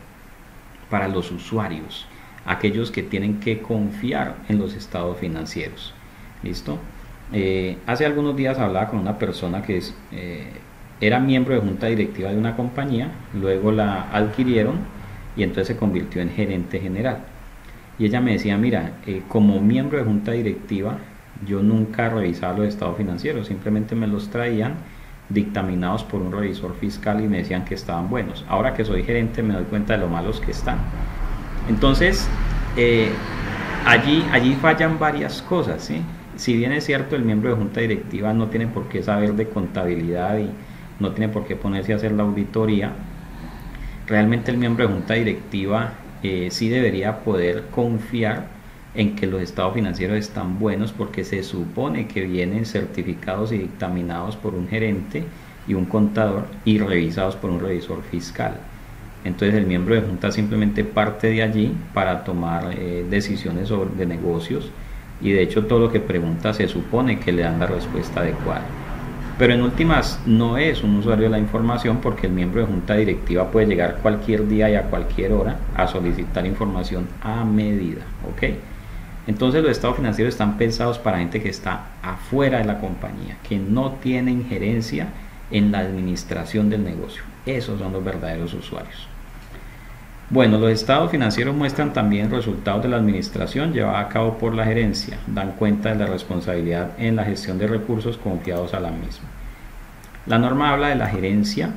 Para los usuarios, aquellos que tienen que confiar en los estados financieros. ¿Listo? Hace algunos días hablaba con una persona que era miembro de junta directiva de una compañía, luego la adquirieron y entonces se convirtió en gerente general. Y ella me decía: mira, como miembro de junta directiva yo nunca revisaba los estados financieros, simplemente me los traían dictaminados por un revisor fiscal y me decían que estaban buenos. Ahora que soy gerente me doy cuenta de lo malos que están. Entonces allí fallan varias cosas, ¿sí? Si bien es cierto, el miembro de junta directiva no tiene por qué saber de contabilidad y no tiene por qué ponerse a hacer la auditoría, realmente el miembro de junta directiva sí debería poder confiar en que los estados financieros están buenos, porque se supone que vienen certificados y dictaminados por un gerente y un contador y revisados por un revisor fiscal. Entonces el miembro de junta simplemente parte de allí para tomar decisiones de negocios, y de hecho todo lo que pregunta se supone que le dan la respuesta adecuada. Pero en últimas no es un usuario de la información, porque el miembro de junta directiva puede llegar cualquier día y a cualquier hora a solicitar información a medida, ¿ok? Entonces los estados financieros están pensados para gente que está afuera de la compañía, que no tiene injerencia en la administración del negocio. Esos son los verdaderos usuarios. Bueno, los estados financieros muestran también resultados de la administración llevada a cabo por la gerencia, dan cuenta de la responsabilidad en la gestión de recursos confiados a la misma. La norma habla de la gerencia,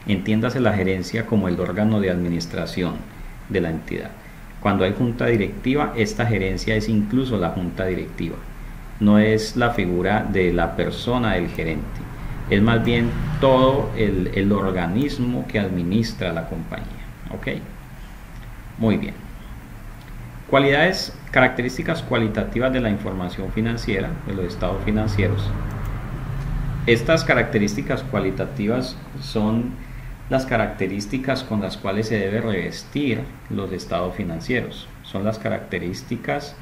entiéndase la gerencia como el órgano de administración de la entidad. Cuando hay junta directiva, esta gerencia es incluso la junta directiva, no es la figura de la persona del gerente, es más bien todo el organismo que administra la compañía. ¿Ok? Muy bien. Características cualitativas de la información financiera, de los estados financieros. Estas características cualitativas son las características con las cuales se debe revestir los estados financieros. Son las características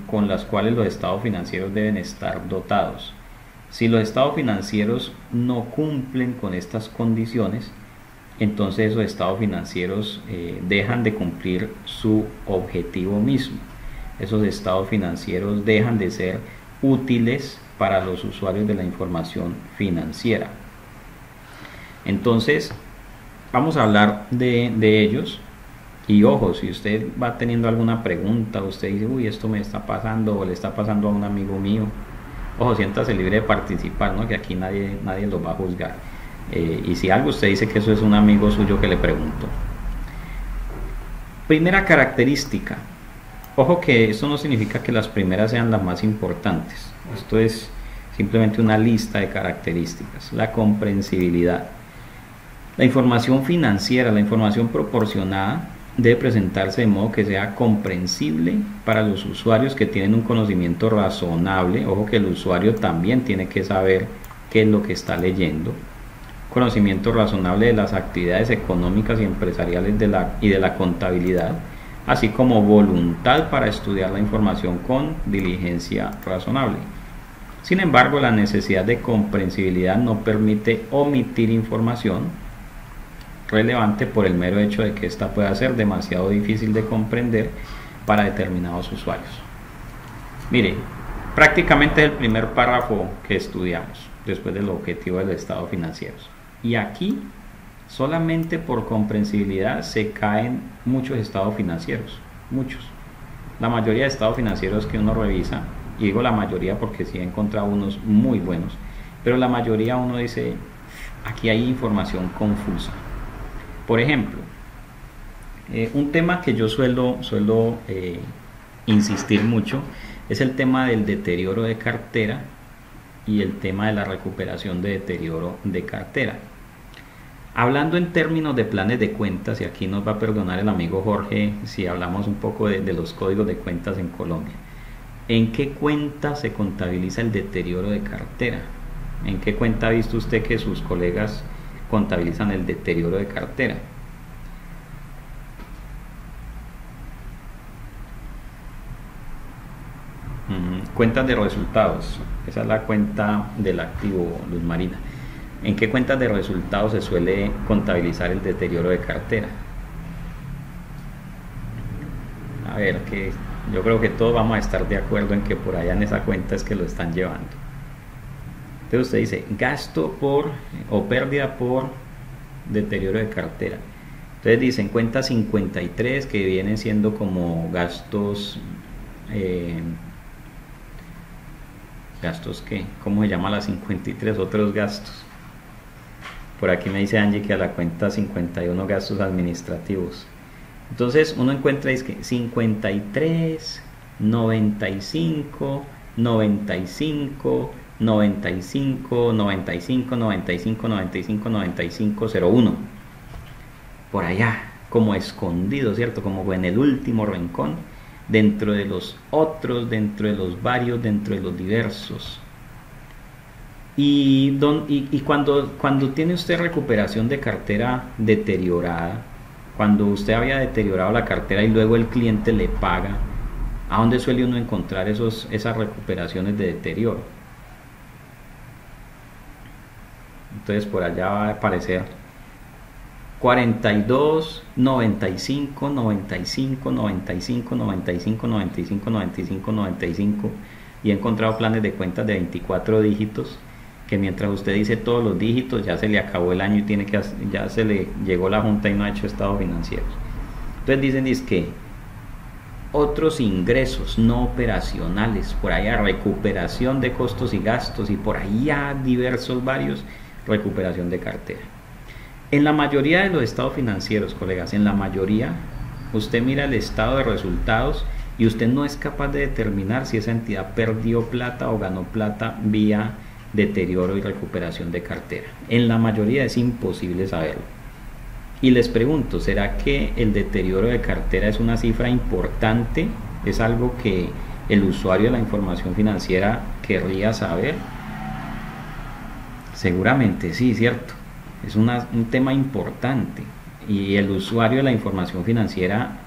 con las cuales los estados financieros deben estar dotados. Si los estados financieros no cumplen con estas condiciones, entonces esos estados financieros dejan de cumplir su objetivo mismo. Esos estados financieros dejan de ser útiles para los usuarios de la información financiera. Entonces vamos a hablar de ellos. Y ojo, si usted va teniendo alguna pregunta, usted dice: uy, esto me está pasando o le está pasando a un amigo mío, ojo, siéntase libre de participar, ¿no? Que aquí nadie los va a juzgar. Y si algo usted dice que eso es un amigo suyo que le preguntó. Primera característica. Ojo que esto no significa que las primeras sean las más importantes. Esto es simplemente una lista de características. La comprensibilidad. La información financiera, la información proporcionada, debe presentarse de modo que sea comprensible para los usuarios que tienen un conocimiento razonable. Ojo que el usuario también tiene que saber qué es lo que está leyendo. Conocimiento razonable de las actividades económicas y empresariales y de la contabilidad, así como voluntad para estudiar la información con diligencia razonable. Sin embargo, la necesidad de comprensibilidad no permite omitir información relevante por el mero hecho de que esta pueda ser demasiado difícil de comprender para determinados usuarios. Mire, prácticamente es el primer párrafo que estudiamos después del objetivo del estado financieros. Y aquí, solamente por comprensibilidad, se caen muchos estados financieros, muchos. La mayoría de estados financieros que uno revisa, y digo la mayoría porque sí he encontrado unos muy buenos, pero la mayoría uno dice, aquí hay información confusa. Por ejemplo, un tema que yo suelo insistir mucho es el tema del deterioro de cartera y el tema de la recuperación de deterioro de cartera. Hablando en términos de planes de cuentas, y aquí nos va a perdonar el amigo Jorge si hablamos un poco de los códigos de cuentas en Colombia. ¿En qué cuenta se contabiliza el deterioro de cartera? ¿En qué cuenta ha visto usted que sus colegas contabilizan el deterioro de cartera? Cuentas de resultados, esa es la cuenta del activo, Luz Marina. ¿En qué cuentas de resultados se suele contabilizar el deterioro de cartera? A ver, que yo creo que todos vamos a estar de acuerdo en que por allá en esa cuenta es que lo están llevando. Entonces usted dice gasto por o pérdida por deterioro de cartera. Entonces dicen cuenta 53, que vienen siendo como gastos, gastos ¿qué? ¿Cómo se llama la 53? Otros gastos. Por aquí me dice Angie que a la cuenta 51 gastos administrativos. Entonces uno encuentra es que 53, 95, 95, 95, 95, 95, 95, 95, 01. Por allá, como escondido, ¿cierto? Como en el último rincón, dentro de los otros, dentro de los varios, dentro de los diversos. Y cuando tiene usted recuperación de cartera deteriorada, cuando usted había deteriorado la cartera y luego el cliente le paga, ¿a dónde suele uno encontrar esas recuperaciones de deterioro? Entonces por allá va a aparecer 42, 95, 95, 95, 95, 95, 95, 95, y he encontrado planes de cuentas de 24 dígitos que mientras usted dice todos los dígitos ya se le acabó el año y ya se le llegó la junta y no ha hecho estados financieros. Entonces dicen es que otros ingresos no operacionales, por allá recuperación de costos y gastos, y por allá diversos varios, recuperación de cartera. En la mayoría de los estados financieros, colegas, en la mayoría, usted mira el estado de resultados y usted no es capaz de determinar si esa entidad perdió plata o ganó plata vía deterioro y recuperación de cartera. En la mayoría es imposible saberlo. Y les pregunto, ¿será que el deterioro de cartera es una cifra importante? ¿Es algo que el usuario de la información financiera querría saber? Seguramente sí, ¿cierto? Es un tema importante y el usuario de la información financiera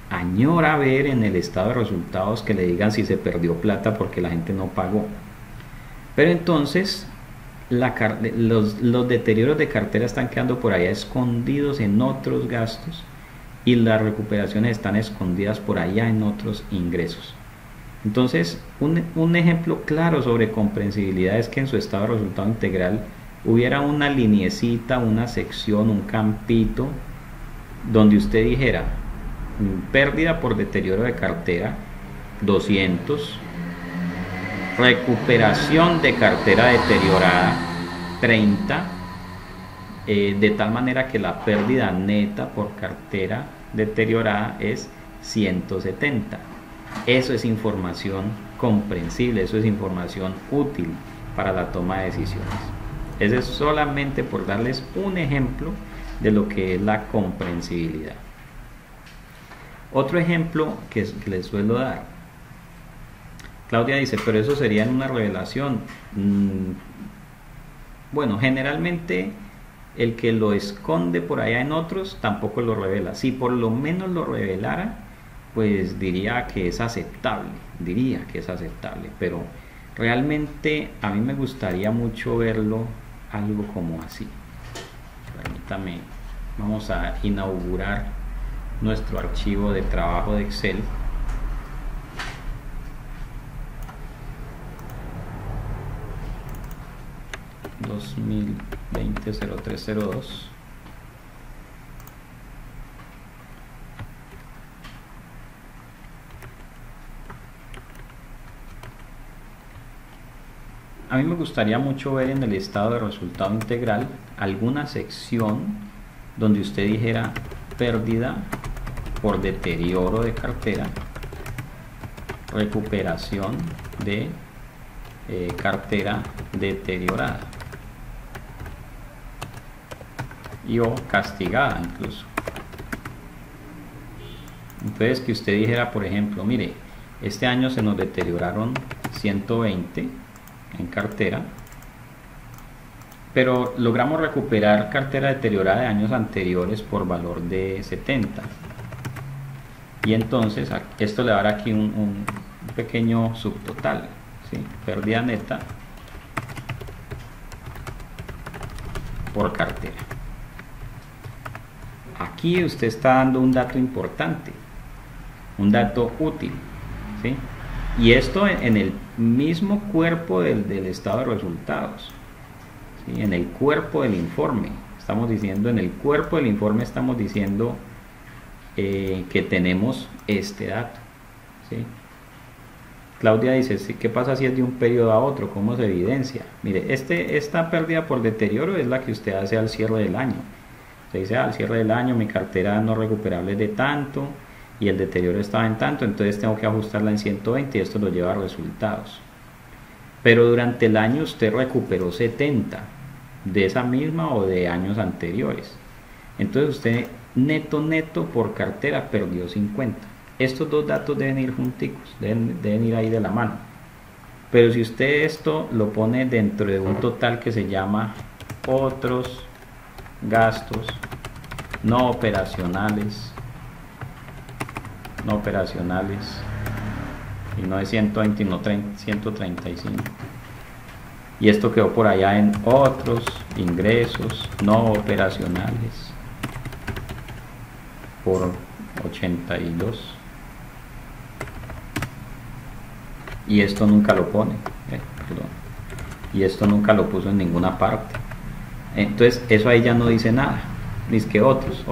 añora ver en el estado de resultados que le digan si se perdió plata porque la gente no pagó. Pero entonces los deterioros de cartera están quedando por allá escondidos en otros gastos y las recuperaciones están escondidas por allá en otros ingresos. Entonces un ejemplo claro sobre comprensibilidad es que en su estado de resultado integral hubiera una liniecita, una sección, un campito donde usted dijera pérdida por deterioro de cartera 200, recuperación de cartera deteriorada 30, de tal manera que la pérdida neta por cartera deteriorada es 170. Eso es información comprensible, eso es información útil para la toma de decisiones. Ese es solamente por darles un ejemplo de lo que es la comprensibilidad. Otro ejemplo que les suelo dar. Claudia dice, pero eso sería en una revelación. Bueno, generalmente el que lo esconde por allá en otros tampoco lo revela. Si por lo menos lo revelara, pues diría que es aceptable, pero realmente a mí me gustaría mucho verlo algo como así. Permítame Vamos a inaugurar nuestro archivo de trabajo de Excel. ...2020-0302... A mí me gustaría mucho ver en el estado de resultado integral alguna sección donde usted dijera pérdida por deterioro de cartera, recuperación de cartera deteriorada y o castigada incluso. Entonces que usted dijera, por ejemplo, mire, este año se nos deterioraron 120 en cartera, pero logramos recuperar cartera deteriorada de años anteriores por valor de 70, y entonces esto le va a dar aquí un pequeño subtotal, ¿sí? Pérdida neta por cartera. Aquí usted está dando un dato importante, un dato útil, ¿sí? Y esto en el mismo cuerpo del estado de resultados, ¿sí? En el cuerpo del informe, estamos diciendo, en el cuerpo del informe estamos diciendo que tenemos este dato, ¿sí? Claudia dice, ¿sí? ¿Qué pasa si es de un periodo a otro? ¿Cómo se evidencia? Mire, esta pérdida por deterioro es la que usted hace al cierre del año. Usted dice, al cierre del año mi cartera no recuperable es de tanto, y el deterioro estaba en tanto, entonces tengo que ajustarla en 120 y esto lo lleva a resultados. Pero durante el año usted recuperó 70 de esa misma o de años anteriores. Entonces usted neto por cartera perdió 50. Estos dos datos deben ir junticos, deben ir ahí de la mano. Pero si usted esto lo pone dentro de un total que se llama otros gastos no operacionales, y no es 120 no 135, y esto quedó por allá en otros ingresos no operacionales por 82, y esto nunca lo pone, y esto nunca lo puso en ninguna parte. Entonces eso ahí ya no dice nada, dice que otros.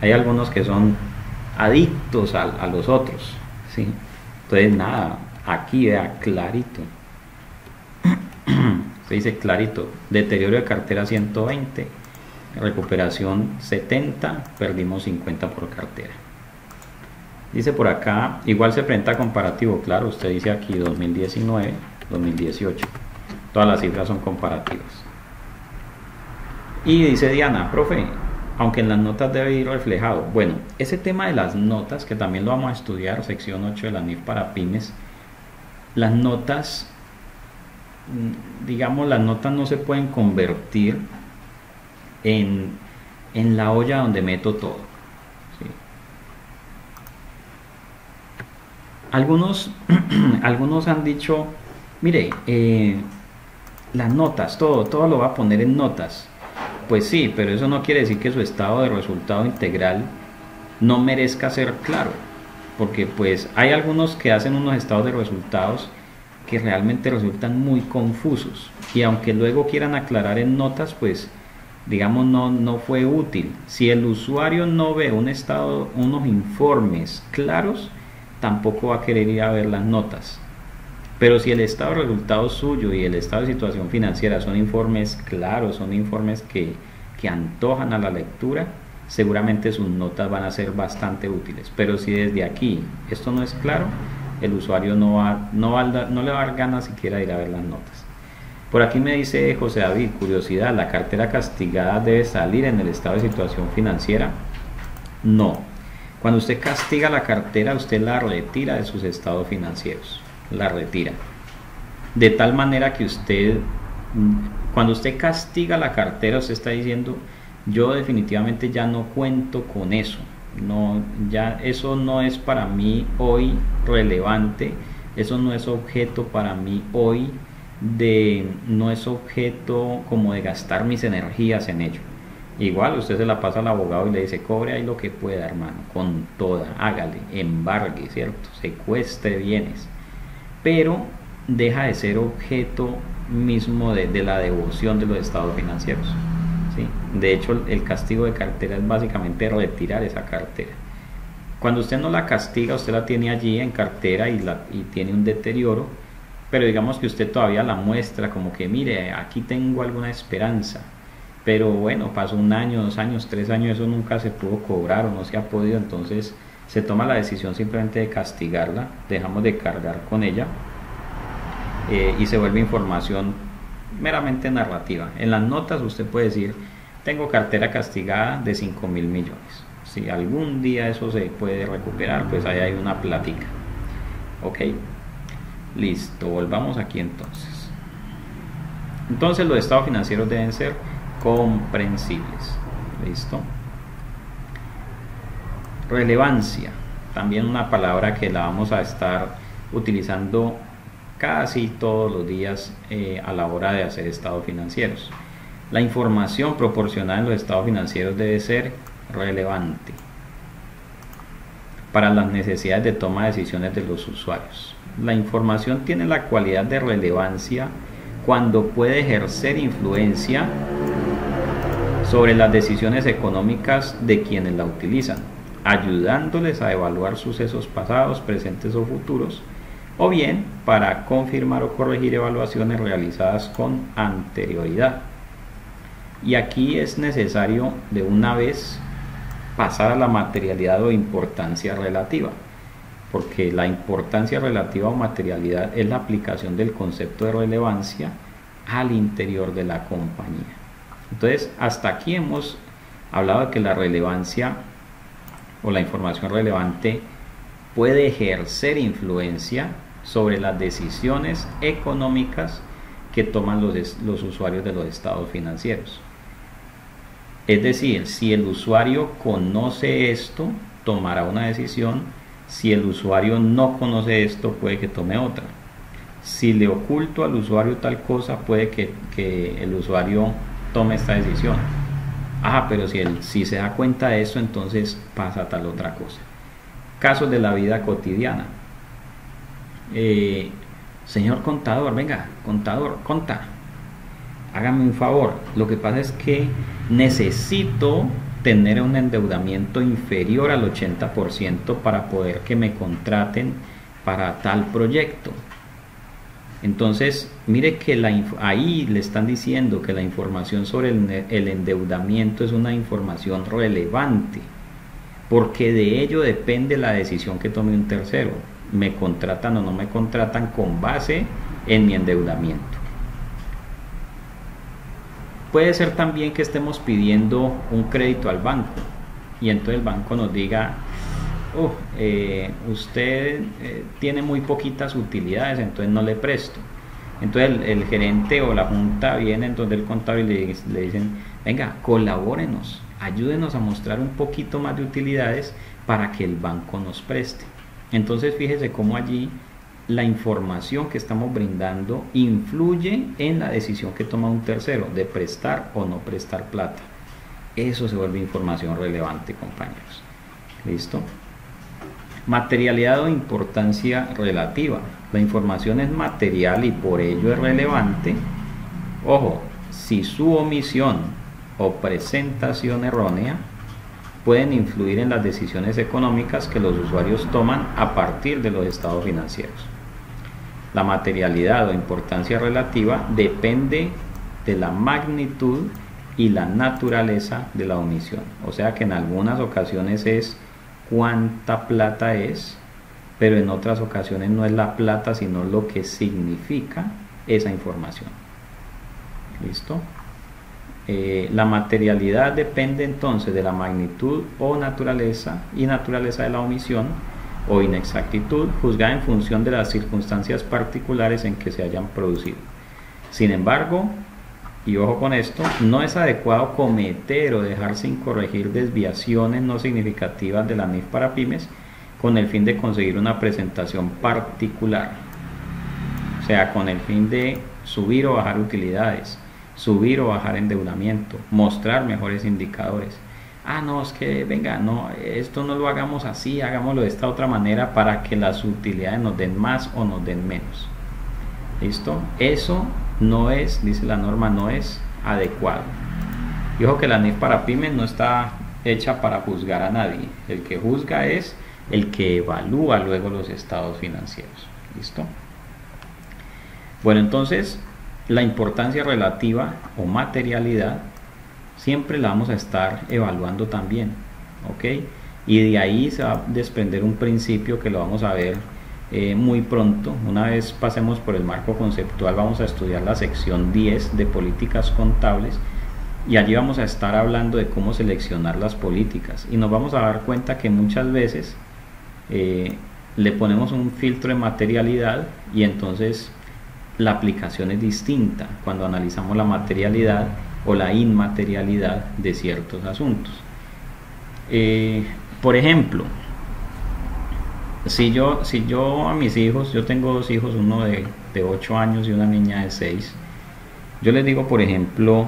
Hay algunos que son adictos a los otros, ¿sí? Entonces nada, aquí vea clarito, se dice clarito, deterioro de cartera 120, recuperación 70, perdimos 50 por cartera. Dice por acá, igual se presenta comparativo, claro, usted dice aquí 2019, 2018, todas las cifras son comparativas. Y dice Diana, profe, aunque en las notas debe ir reflejado. Bueno, ese tema de las notas, que también lo vamos a estudiar, sección 8 de la NIF para pymes, las notas, digamos, las notas no se pueden convertir en la olla donde meto todo, ¿sí? Algunos han dicho, mire, las notas, todo lo va a poner en notas. Pues sí, pero eso no quiere decir que su estado de resultado integral no merezca ser claro, porque pues hay algunos que hacen unos estados de resultados que realmente resultan muy confusos, y aunque luego quieran aclarar en notas, pues digamos no fue útil. Si el usuario no ve unos informes claros, tampoco va a querer ir a ver las notas. Pero si el estado de resultados suyo y el estado de situación financiera son informes claros, son informes que antojan a la lectura, seguramente sus notas van a ser bastante útiles. Pero si desde aquí esto no es claro, el usuario no le va a dar ganas siquiera de ir a ver las notas. Por aquí me dice José David, curiosidad, ¿la cartera castigada debe salir en el estado de situación financiera? No. Cuando usted castiga la cartera, usted la retira de sus estados financieros. La retira de tal manera que usted, cuando usted castiga la cartera, usted está diciendo, yo definitivamente ya no cuento con eso, ya eso no es para mí hoy relevante, eso no es objeto para mí hoy, no es objeto como de gastar mis energías en ello. Igual usted se la pasa al abogado y le dice, cobre ahí lo que pueda, hermano, con toda, hágale, embargue, ¿cierto? Secuestre bienes. Pero deja de ser objeto mismo de la devoción de los estados financieros, ¿sí? De hecho, el castigo de cartera es básicamente retirar esa cartera. Cuando usted no la castiga, usted la tiene allí en cartera y tiene un deterioro, pero digamos que usted todavía la muestra como que, mire, aquí tengo alguna esperanza. Pero bueno, pasó 1 año, 2 años, 3 años, eso nunca se pudo cobrar o no se ha podido, entonces se toma la decisión simplemente de castigarla, dejamos de cargar con ella y se vuelve información meramente narrativa. En las notas usted puede decir, tengo cartera castigada de 5.000 millones. Si algún día eso se puede recuperar, pues ahí hay una plática. Ok, listo, volvamos aquí entonces. Entonces los estados financieros deben ser comprensibles. Listo. Relevancia, también una palabra que la vamos a estar utilizando casi todos los días a la hora de hacer estados financieros. La información proporcionada en los estados financieros debe ser relevante para las necesidades de toma de decisiones de los usuarios. La información tiene la cualidad de relevancia cuando puede ejercer influencia sobre las decisiones económicas de quienes la utilizan, ayudándoles a evaluar sucesos pasados, presentes o futuros, o bien para confirmar o corregir evaluaciones realizadas con anterioridad. Y aquí es necesario de una vez pasar a la materialidad o importancia relativa, porque la importancia relativa o materialidad es la aplicación del concepto de relevancia al interior de la compañía. Entonces, hasta aquí hemos hablado de que la relevancia o la información relevante puede ejercer influencia sobre las decisiones económicas que toman los usuarios de los estados financieros. Es decir, si el usuario conoce esto, tomará una decisión. Si el usuario no conoce esto, puede que tome otra. Si le oculto al usuario tal cosa, puede que el usuario tome esta decisión. Pero si se da cuenta de eso, entonces pasa tal otra cosa. Casos de la vida cotidiana. Señor contador, venga, contador, conta, hágame un favor. Lo que pasa es que necesito tener un endeudamiento inferior al 80% para poder que me contraten para tal proyecto. Entonces, mire que ahí le están diciendo que la información sobre el endeudamiento es una información relevante, porque de ello depende la decisión que tome un tercero. Me contratan o no me contratan con base en mi endeudamiento. Puede ser también que estemos pidiendo un crédito al banco y entonces el banco nos diga, usted tiene muy poquitas utilidades, entonces no le presto. Entonces el gerente o la junta viene entonces el contable y le dicen, venga, colabórenos, ayúdenos a mostrar un poquito más de utilidades para que el banco nos preste. Entonces fíjese cómo allí la información que estamos brindando influye en la decisión que toma un tercero de prestar o no prestar plata. Eso se vuelve información relevante, compañeros. ¿Listo? Materialidad o importancia relativa. La información es material y por ello es relevante. Ojo, si su omisión o presentación errónea pueden influir en las decisiones económicas que los usuarios toman a partir de los estados financieros. La materialidad o importancia relativa depende de la magnitud y la naturaleza de la omisión. O sea que en algunas ocasiones es cuánta plata es, pero en otras ocasiones no es la plata, sino lo que significa esa información. ¿Listo? La materialidad depende entonces de la magnitud o naturaleza de la omisión o inexactitud, juzgada en función de las circunstancias particulares en que se hayan producido. Sin embargo, y ojo con esto, no es adecuado cometer o dejar sin corregir desviaciones no significativas de la NIF para pymes con el fin de conseguir una presentación particular, o sea, con el fin de subir o bajar utilidades, subir o bajar endeudamiento, mostrar mejores indicadores. Ah, no, es que venga, no, esto no lo hagamos así, hagámoslo de esta otra manera para que las utilidades nos den más o nos den menos. ¿Listo? Eso no es, dice la norma, no es adecuado. Y ojo que la NIF para pymes no está hecha para juzgar a nadie. El que juzga es el que evalúa luego los estados financieros. ¿Listo? Bueno, entonces la importancia relativa o materialidad siempre la vamos a estar evaluando también, ¿ok? Y de ahí se va a desprender un principio que lo vamos a ver muy pronto. Una vez pasemos por el marco conceptual, vamos a estudiar la sección 10 de políticas contables y allí vamos a estar hablando de cómo seleccionar las políticas y nos vamos a dar cuenta que muchas veces le ponemos un filtro de materialidad y entonces la aplicación es distinta cuando analizamos la materialidad o la inmaterialidad de ciertos asuntos. Por ejemplo, si yo a mis hijos, yo tengo dos hijos, uno de 8 años y una niña de 6, yo les digo, por ejemplo,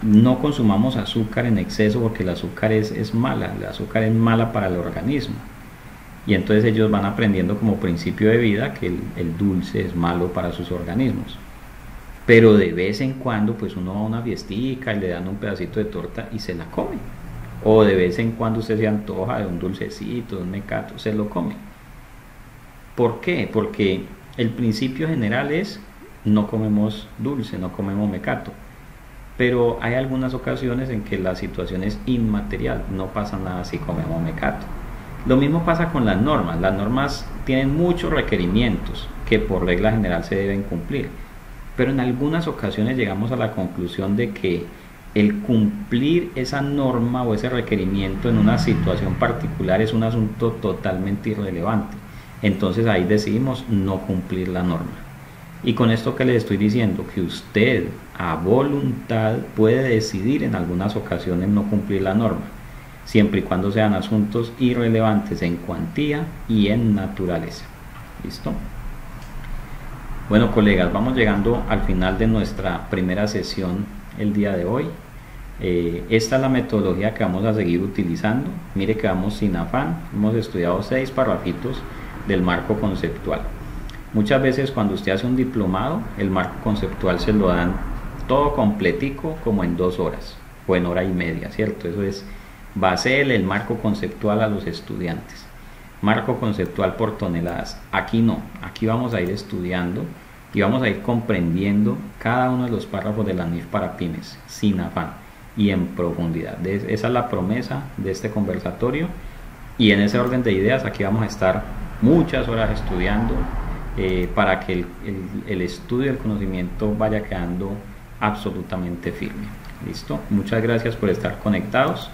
no consumamos azúcar en exceso porque el azúcar es mala, el azúcar es mala para el organismo. Y entonces ellos van aprendiendo como principio de vida que el dulce es malo para sus organismos. Pero de vez en cuando pues uno va a una fiestica y le dan un pedacito de torta y se la come. O de vez en cuando usted se antoja de un dulcecito, de un mecato, se lo come. ¿Por qué? Porque el principio general es no comemos dulce, no comemos mecato. Pero hay algunas ocasiones en que la situación es inmaterial, no pasa nada si comemos mecato. Lo mismo pasa con las normas. Las normas tienen muchos requerimientos que por regla general se deben cumplir. Pero en algunas ocasiones llegamos a la conclusión de que el cumplir esa norma o ese requerimiento en una situación particular es un asunto totalmente irrelevante. Entonces ahí decidimos no cumplir la norma. Y con esto que les estoy diciendo, que usted a voluntad puede decidir en algunas ocasiones no cumplir la norma, siempre y cuando sean asuntos irrelevantes en cuantía y en naturaleza. ¿Listo? Bueno, colegas, vamos llegando al final de nuestra primera sesión el día de hoy. Esta es la metodología que vamos a seguir utilizando. Mire que vamos sin afán, hemos estudiado 6 parrafitos del marco conceptual. Muchas veces cuando usted hace un diplomado, el marco conceptual se lo dan todo completico como en 2 horas o en hora y media, ¿cierto? Eso es base el marco conceptual a los estudiantes. Marco conceptual por toneladas. Aquí no, aquí vamos a ir estudiando y vamos a ir comprendiendo cada uno de los párrafos de la NIF para pymes, sin afán y en profundidad. Esa es la promesa de este conversatorio y en ese orden de ideas aquí vamos a estar muchas horas estudiando para que el estudio del conocimiento vaya quedando absolutamente firme. ¿Listo? Muchas gracias por estar conectados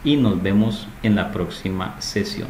y nos vemos en la próxima sesión.